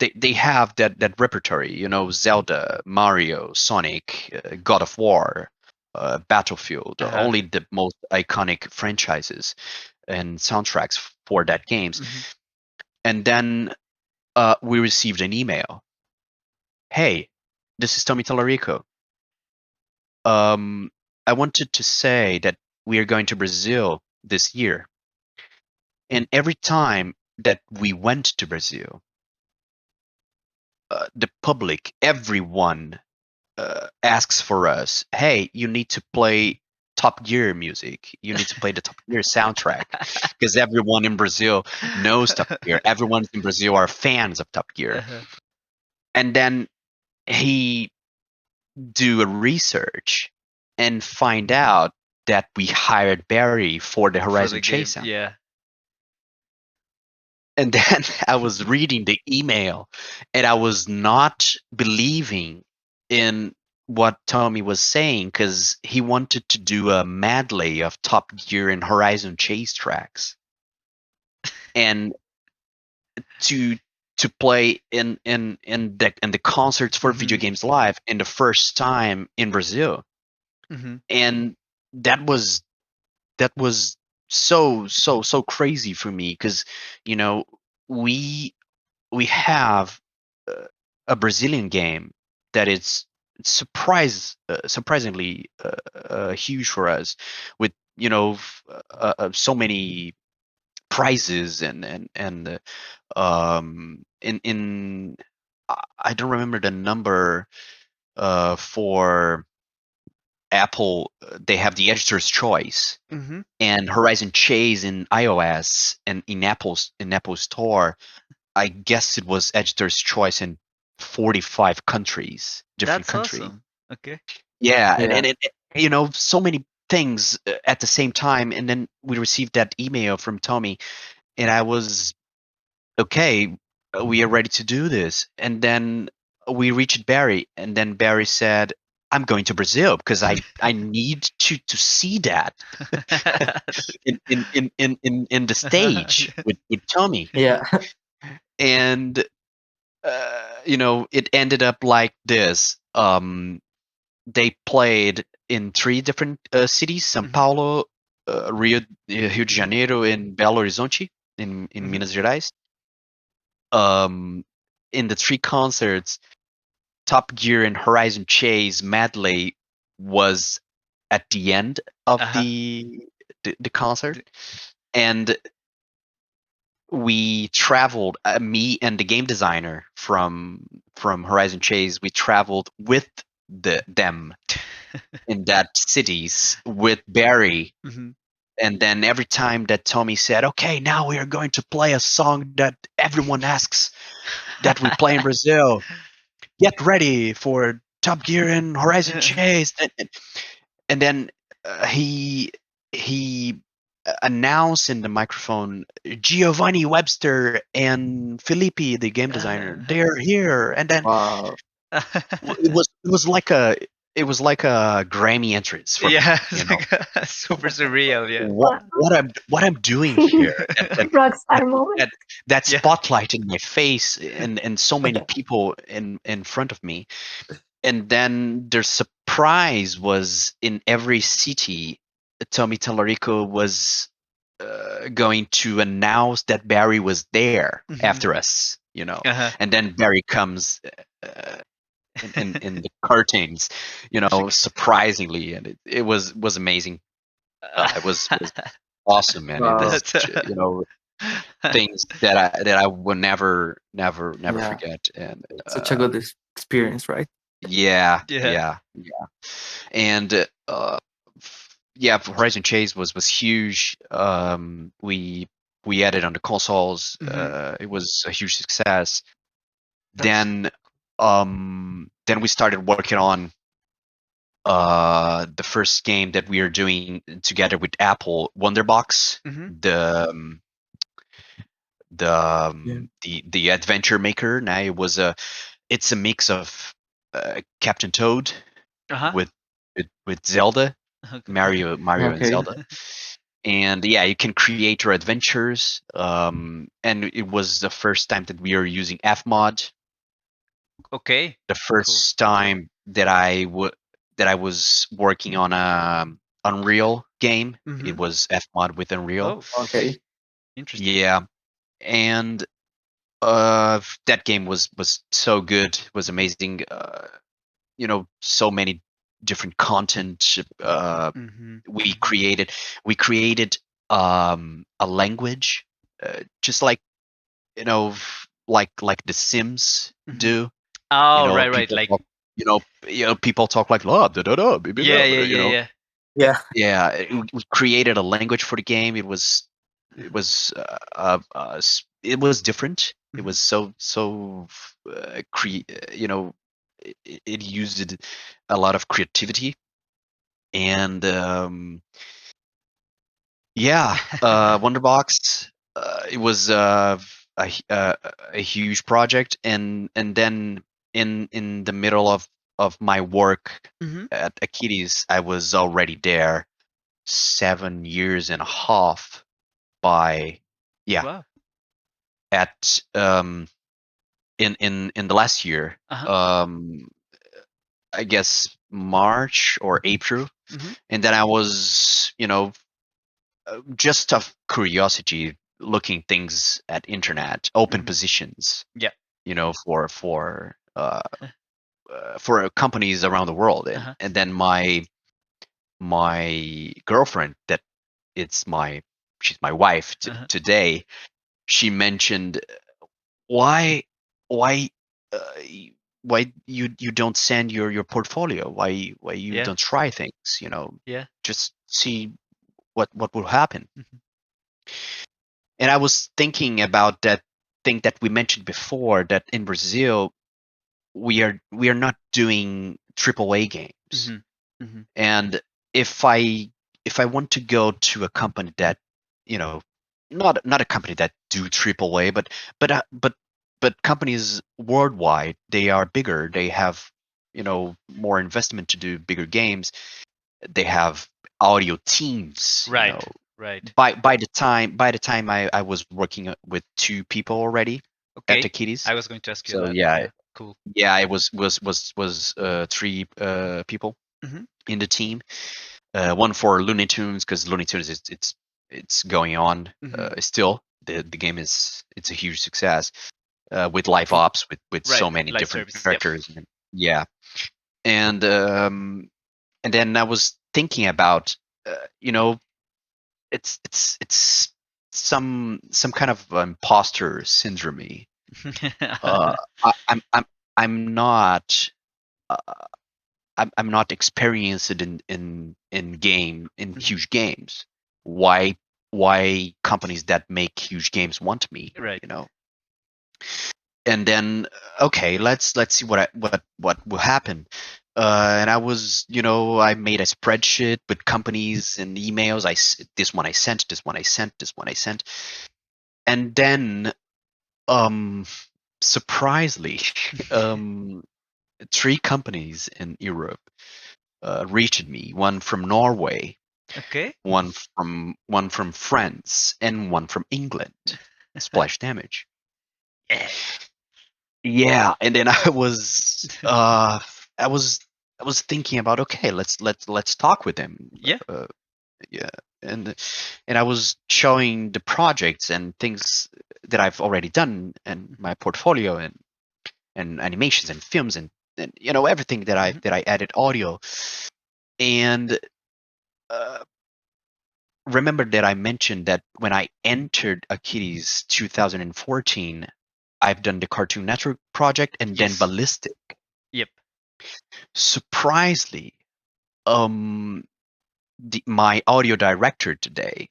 they have that repertory, Zelda, Mario, Sonic, God of War, Battlefield, only the most iconic franchises and soundtracks for that games. And then we received an email. Hey, this is Tommy Tallarico. I wanted to say that we are going to Brazil this year. And every time that we went to Brazil, the public, everyone asks for us, hey, you need to play Top Gear music. You need to play the Top Gear soundtrack. Because everyone in Brazil knows Top Gear. Everyone in Brazil are fans of Top Gear. And then he do a research and find out that we hired Barry for the Horizon Chase sound. Yeah. And then I was reading the email and I was not believing in what Tommy was saying, because he wanted to do a medley of Top Gear and Horizon Chase tracks. And to play in the concerts for Video Games Live in the first time in Brazil. And that was so crazy for me, because we have a Brazilian game that is surprisingly huge for us, with so many prizes and in I don't remember the number for Apple. They have the editor's choice, and Horizon Chase in iOS and in Apple Store. I guess it was editor's choice in 45 countries, different countries. Awesome. Okay. Yeah, and it, so many things at the same time, and then we received that email from Tommy, and I was okay. We are ready to do this, and then we reached Barry, and then Barry said, I'm going to Brazil because I need to see that in the stage with Tommy. Yeah. And it ended up like this. They played in 3 different cities: São Paulo, Rio de Janeiro, and Belo Horizonte in Minas Gerais. In the 3 concerts, Top Gear and Horizon Chase medley was at the end of the concert, and we traveled. Me and the game designer from Horizon Chase, we traveled with them in that cities with Barry. And then every time that Tommy said, "Okay, now we are going to play a song that everyone asks that we play in Brazil. Get ready for Top Gear and Horizon Chase." And then he announced in the microphone, Giovane Webster and Felipe, the game designer, they're here. And then Wow. it was like a Grammy entrance for me. Like super surreal. Yeah. What I'm doing here? Rockstar moment. That spotlight in my face, and so many people in front of me. And then their surprise was in every city. Tommy Tallarico was going to announce that Barry was there after us, and then Barry comes in the curtains, surprisingly, and it was amazing. It was awesome, man. Wow. It was, things that I will never forget. And Such a good experience, right? Yeah. And Horizon Chase was huge. We added on the consoles. It was a huge success. Then we started working on the first game that we are doing together with Apple, Wonderbox, the adventure maker. Now it's a mix of Captain Toad with Zelda, Mario and Zelda. And yeah, you can create your adventures. And it was the first time that we are using Fmod. Okay. The first time that I was working on a Unreal game. It was Fmod with Unreal. Oh, Okay. interesting. Yeah, and that game was so good. Was amazing. So many different content. We created a language, just like like the Sims do. Oh, right. People Like, talk, people talk like la da da da baby, yeah. Yeah. we created a language for the game. It was it was different. It was so it used a lot of creativity. And Wonderbox, it was a huge project. And then in the middle of my work at Akiris, I was already there 7 years and a half by Wow. at in the last year, I guess March or April. And then I was just of curiosity looking things at internet open positions, Yeah. For companies around the world. And then my girlfriend, that she's my wife today, she mentioned, why why uh, why you don't send your portfolio, why you don't try things, Yeah. just see what will happen. And I was thinking about that thing that we mentioned before, that in Brazil we are not doing AAA games. And if I want to go to a company that, not a company that do AAA, but companies worldwide, they are bigger, they have more investment to do bigger games, they have audio teams. Right. By the time I was working with 2 people already at the Kitties. I was going to ask you So that. yeah, Cool. yeah, it was 3 people in the team. One for Looney Tunes, because Looney Tunes it's going on still. The game it's a huge success, with live ops, with so many live different service, characters. And, yeah, and then I was thinking about, it's some kind of imposter syndrome. I'm not. Uh, I'm not experienced in huge games. Why companies that make huge games want me? Right. And then, okay, let's see what will happen. And I was, I made a spreadsheet with companies and emails. This one I sent, this one I sent, this one I sent. And then, surprisingly, 3 companies in Europe reached me. One from Norway, Okay. one from France, and one from England. Splash Damage. Yeah. Yeah, and then I was thinking about, okay, let's talk with them. Yeah. Yeah, and I was showing the projects and things that I've already done, and my portfolio, and animations and films, and everything that I added audio. And remember that I mentioned that when I entered Akiris 2014, I've done the Cartoon Network project and then Ballistic. Yep. Surprisingly, my audio director today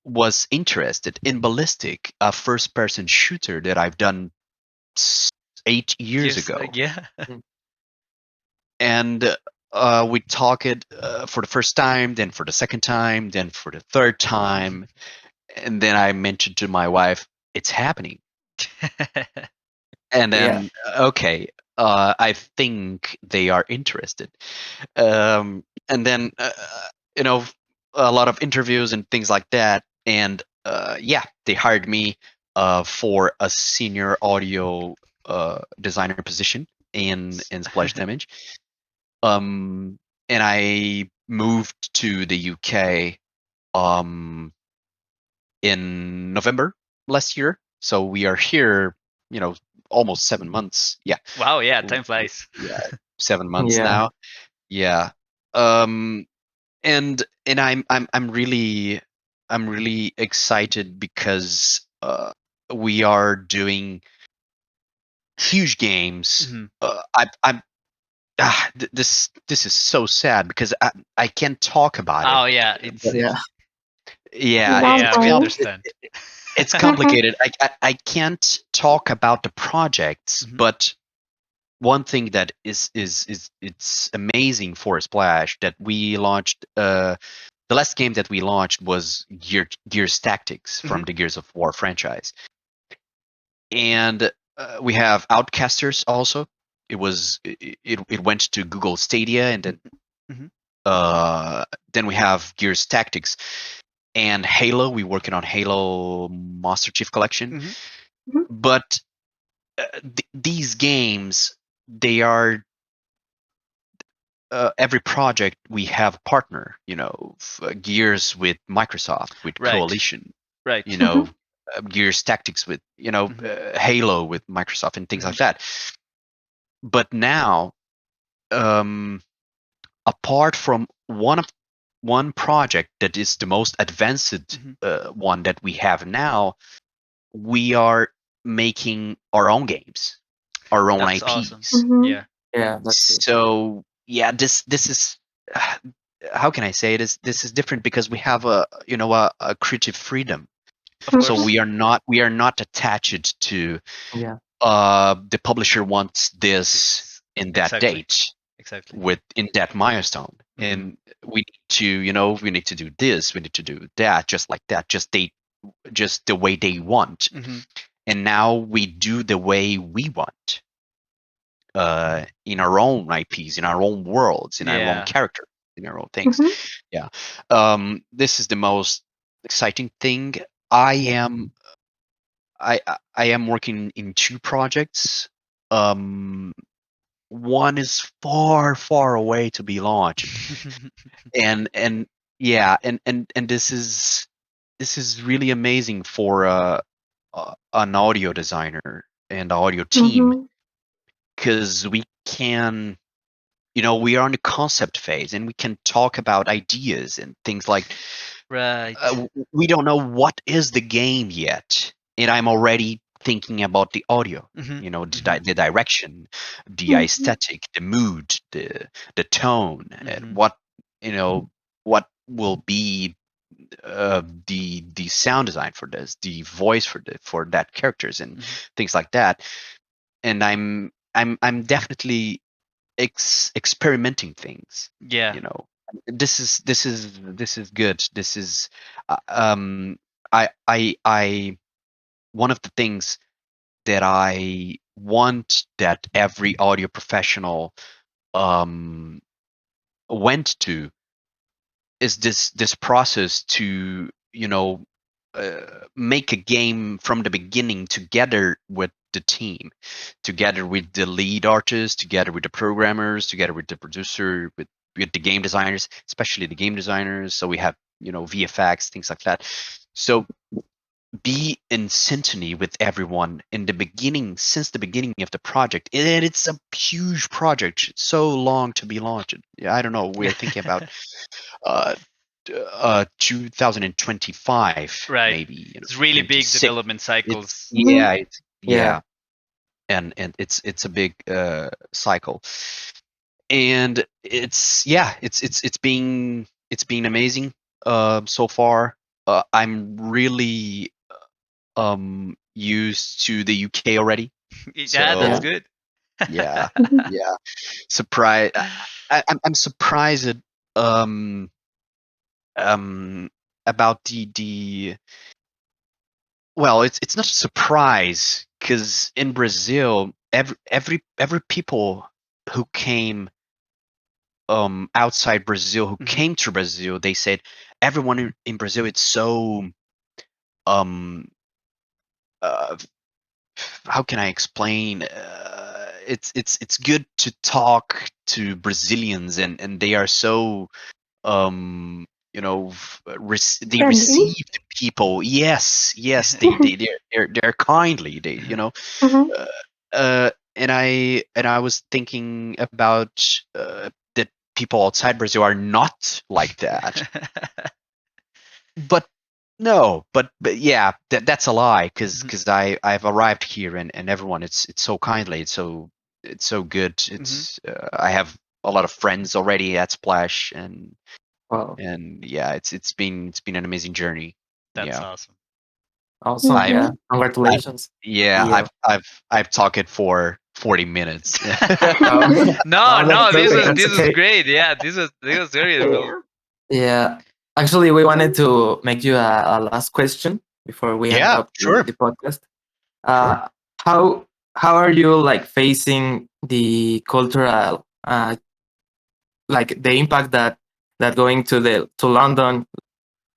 was interested in Ballistic, a first-person shooter that I've done 8 years ago. Yeah. And we talked for the first time, then for the second time, then for the third time. And then I mentioned to my wife, it's happening. And then, okay, I think they are interested. And then, a lot of interviews and things like that, and yeah, they hired me for a senior audio designer position in Splashed Image. And I moved to the UK in November last year. So we are here, almost 7 months. Yeah. Wow. Yeah. Time flies. Yeah. 7 months now. Yeah. And I'm really excited because we are doing huge games. I'm this is so sad because I can't talk about it. Oh yeah. It's yeah. we understand. It's complicated. I can't talk about the projects, but one thing that is it's amazing for Splash that we launched. The last game that we launched was Gears Tactics from the Gears of War franchise, and we have Outcasters also. It went to Google Stadia, and then we have Gears Tactics and Halo. We're working on Halo Master Chief Collection, but these games, they are every project we have a partner. Gears with Microsoft, with Coalition, right? Gears Tactics with Halo with Microsoft and things like that. But now, apart from one project that is the most advanced one that we have now, we are making our own games, our own That's IPs. Awesome. Yeah. That's so yeah, this is how can I say it? This is different because we have a creative freedom. So we are not attached to the publisher wants this in that date, in that milestone, and we need to do this, we need to do that, just like that, just the way they want. And now we do the way we want, in our own IPs, in our own worlds, in our own character, in our own things. Yeah. This is the most exciting thing. I am working in two projects. One is far away to be launched, and yeah, and this is really amazing for an audio designer and audio team, because we can, we are in the concept phase and we can talk about ideas and things like, we don't know what is the game yet, and I'm already thinking about the audio, the direction, the aesthetic, the mood, the tone, and what will be the sound design for this, the voice for that characters and things like that. And I'm definitely experimenting things. Yeah. This is good. This is I one of the things that I want that every audio professional went to is this process to make a game from the beginning together with the team, together with the lead artist, together with the programmers, together with the producer, with the game designers, especially the game designers. So we have VFX, things like that. So be in synchrony with everyone in the beginning, since the beginning of the project. And it's a huge project, so long to be launched. I don't know, we're thinking about 2025, maybe. It's really big development cycles. Yeah. And it's a big cycle, and it's been amazing so far. I'm really used to the UK already. That's good. yeah. Surprise. I'm surprised about the well, it's not a surprise, because in Brazil, every people who came outside Brazil who Mhm. came to Brazil, they said everyone in Brazil, it's so how can I explain? It's good to talk to Brazilians, and they are so they Friendly. receive people. Yes, they're kindly. Mhm. And I was thinking about that people outside Brazil are not like that. But no, but yeah, that's a lie because I've arrived here, and everyone, it's so kindly, it's so good. It's I have a lot of friends already at Splash, and Wow. yeah, it's been an amazing journey. That's Yeah. awesome. Awesome. I've, Yeah. Mhm. Congratulations. yeah, Yeah. I've talked it for 40 minutes. Oh, No, that's this okay. was That's this was okay. great. Yeah, this was very cool. Yeah. Yeah. Actually, we wanted to make you a last question before we end Yeah, up sure. the podcast. Sure. How are you like facing the cultural like the impact that going to London?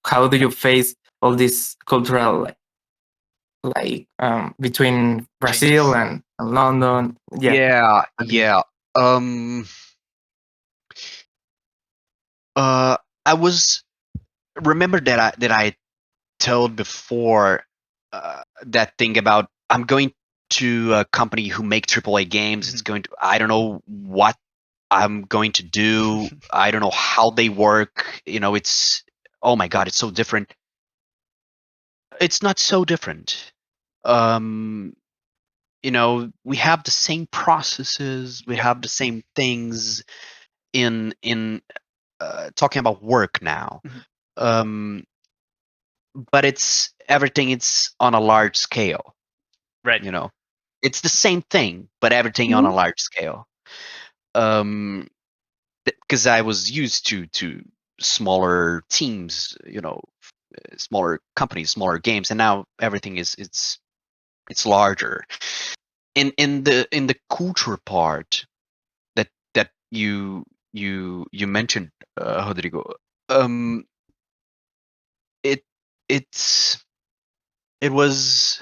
How do you face all this cultural between Brazil Changes. and London? Yeah. Yeah, Okay. yeah. Um I was remember that I told before that thing about I'm going to a company who make AAA games. It's going to I don't know what I'm going to do. I don't know how they work. It's oh my god, it's so different. It's not so different. Um, we have the same processes, we Yep. have the same things in talking about work now. Mhm. Um, but it's everything. It's on a large scale. Right. It's the same thing, but everything on a Mhm. large scale. Um, because I was used to smaller teams, smaller companies, smaller games, and now everything it's larger. In the culture part that you mentioned, Rodrigo, um, it it's it was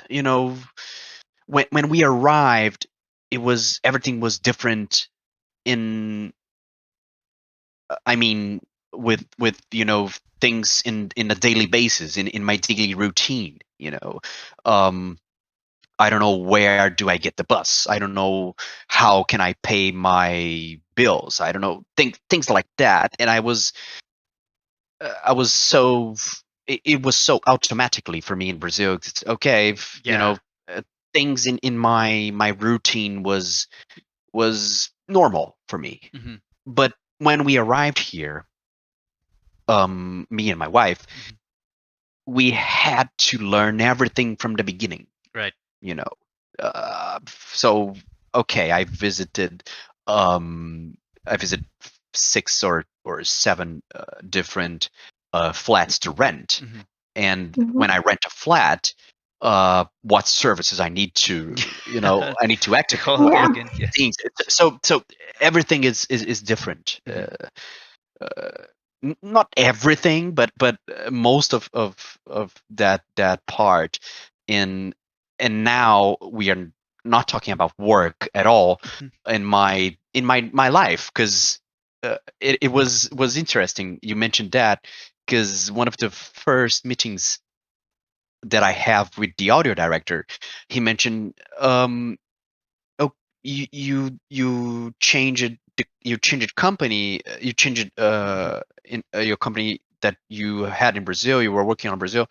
when we arrived, it was everything was different in I mean, with things in a daily basis, in my daily routine. Um, I don't know where do I get the bus. I don't know how can I pay my bills. I don't know things like that. And I was so it was so automatically for me in Brazil. It's okay, Yeah. things in my routine was normal for me. Hmm. But when we arrived here, me and my wife, Hmm. we had to learn everything from the beginning. Right. You know, so okay, um, I visited 6 or 7 different flats to rent, Hmm. and when Mhm. I rent a flat, what services I need to, I need to The activate. whole Yeah. again. Yeah. Things. So everything is different. Hmm. Uh, Not everything, but most of that part. In and now we are not talking about work at all Hmm. in my life, because it was interesting you mentioned that, because one of the first meetings that I have with the audio director, he mentioned, oh, you changed you changed company, you changed in your company that you had in Brazil, you were working on Brazil,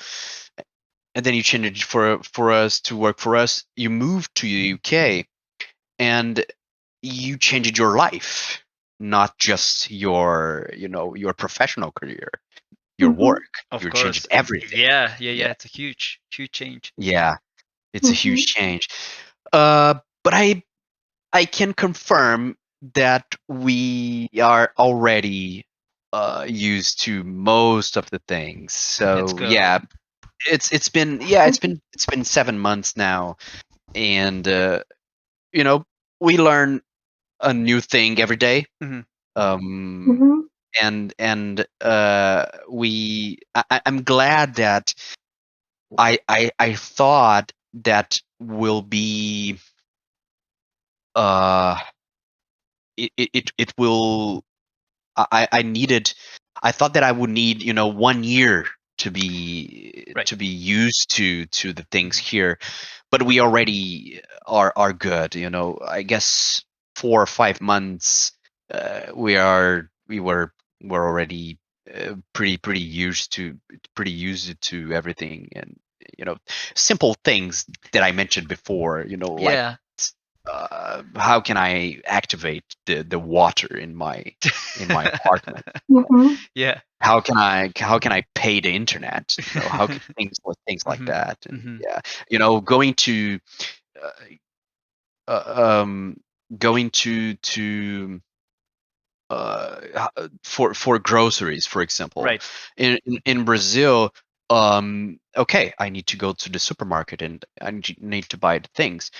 and then you changed it for us to work for us. You moved to the UK, and you changed your life, not just your professional career, your Mhm. work. Of You changed course. everything. Yeah. Yeah. Yeah, Yeah. It's a huge change. yeah, it's a huge Mhm. change. But I can confirm that we are already used to most of the things. Let's So go. yeah, it's been 7 months now, and you know we learn a new thing every day. Hmm. Um, and I'm glad that I thought that will be uh it will I needed I thought that I would need 1 year to be Right. used to the things here, but we already are good. I guess 4 or 5 months. We're already pretty used to everything, and simple things that I mentioned before. Like Yeah. how can I activate the water in my apartment? Yeah. How can I pay the internet? How can things like Mhm. that? And Mhm. yeah, going to uh, um going to for groceries, for example. Right. In Brazil, okay, I need to go to the supermarket and I need to buy the things.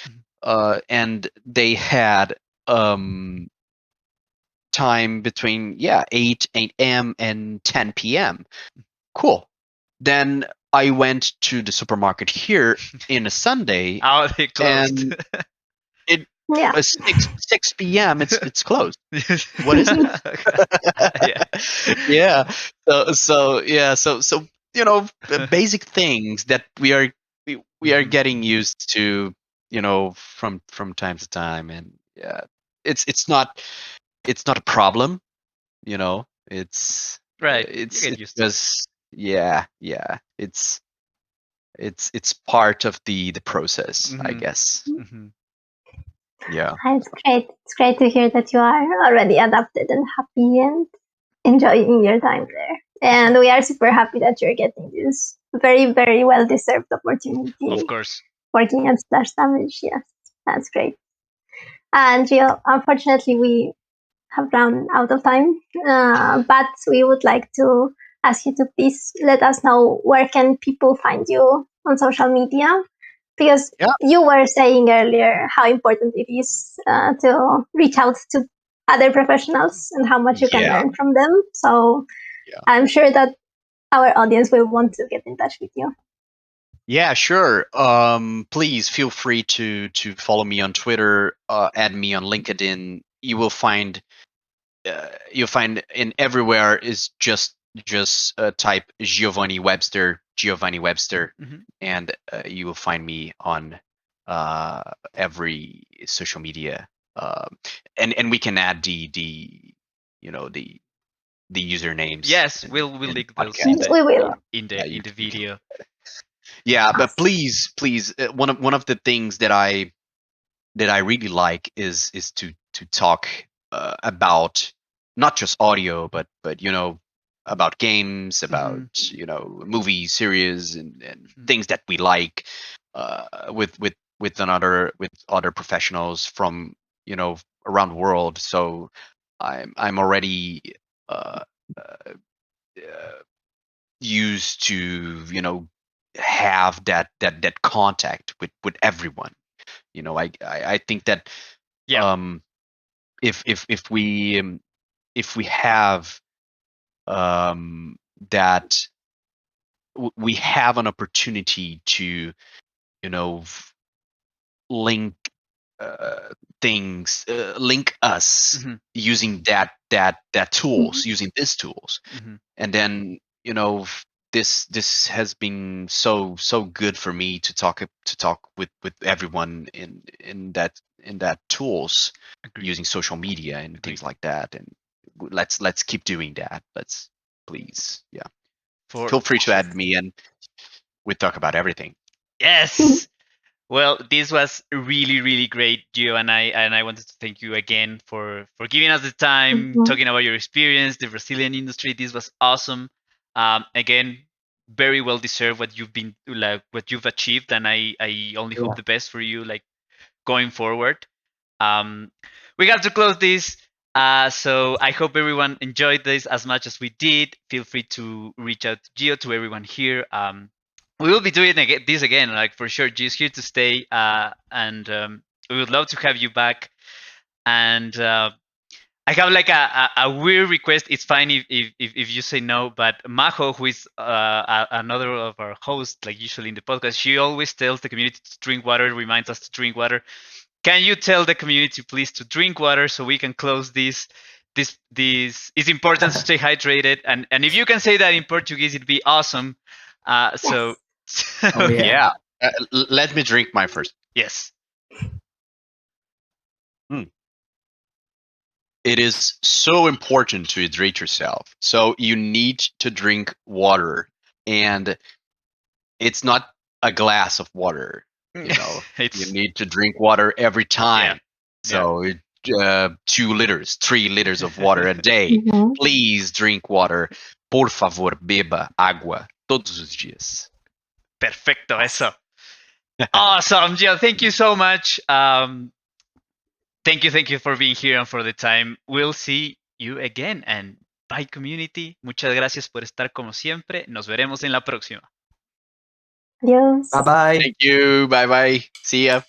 Mhm. And they had um time between 8 a.m. and 10 p.m. Cool. Then I went to the supermarket here in a Sunday, Oh, they closed. and it Yeah. 6 p.m. It's closed. What is it? Yeah. Yeah. So basic things that we are Mhm. getting used to, from time to time. And yeah, it's not a problem. Right. You It's get used to it. just, yeah, it's part of the process, I Mhm. guess. Mhm. Yeah. It's great. It's great to hear that you are already adapted and happy and enjoying your time there. And we are super happy that you're getting this very, very well deserved Of opportunity course. working at Splash Damage. Yes, that's great. And Gio, unfortunately, we have run out of time, but we would like to ask you to please let us know where can people find you on social media, because Yeah. you were saying earlier how important it is to reach out to other professionals and how much you can Yeah. learn from them. So Yeah. I'm sure that our audience will want to get in touch with you. Yeah, sure. Please feel free to follow me on Twitter, add me on LinkedIn. You'll find in everywhere is just type Giovane Webster, Mhm. and you will find me on every social media. And we can add the usernames Yes, we'll in the link those podcast. in We will. Yeah, in the you can. video. Yeah, but Awesome. please, one of the things that I really like is to talk about not just audio, but about games, about Mhm. movies, series, and Mhm. things that we like, with other professionals from around the world. So I'm already uh, uh, uh, used to have that contact with everyone. I think that Yeah. um if we have um that we have an opportunity to link uh, things, link us Mhm. using that Mhm. tools, using these tools. Mhm. And then this has been so good for me to talk with everyone in that tools, Agree. using social media and Agree. things like that. And let's keep doing that. Let's, please, yeah, For feel free to add me, and we talk about everything. yes. Well, this was really, really great, Gio, and I wanted to thank you again for giving us the time, Mhm. talking about your experience, the Brazilian industry. This was awesome. Again, very well deserved what you've been like, what you've achieved, and I only hope Yeah. the best for you, like going forward. Um, we got to close this. So I hope everyone enjoyed this as much as we did. Feel free to reach out to Gio, to everyone here. We will be doing this again, like for sure. Gio's here to stay, and we would love to have you back. And I have like a weird request. It's fine if you say no, but Majo, who is another of our hosts, like usually in the podcast, she always tells the community to drink water, reminds us to drink water. Can you tell the community please to drink water so we can close this? This it's important to stay hydrated, and if you can say that in Portuguese, it'd be awesome. So Oh, yeah. Yeah. Let me drink my first. yes, It is so important to hydrate yourself. So you need to drink water, and it's not a glass of water. You know, it's you need to drink water every time. Yeah. So 2 liters, 3 liters of water a day. Mhm. Please drink water. Por favor, beba água todos os dias. Perfecto, eso. Awesome, Gio. Thank you so much. Thank you for being here and for the time. We'll see you again. And bye, community. Muchas gracias por estar como siempre. Nos veremos en la próxima. Adios. Bye bye. Thank you. Bye bye. See ya.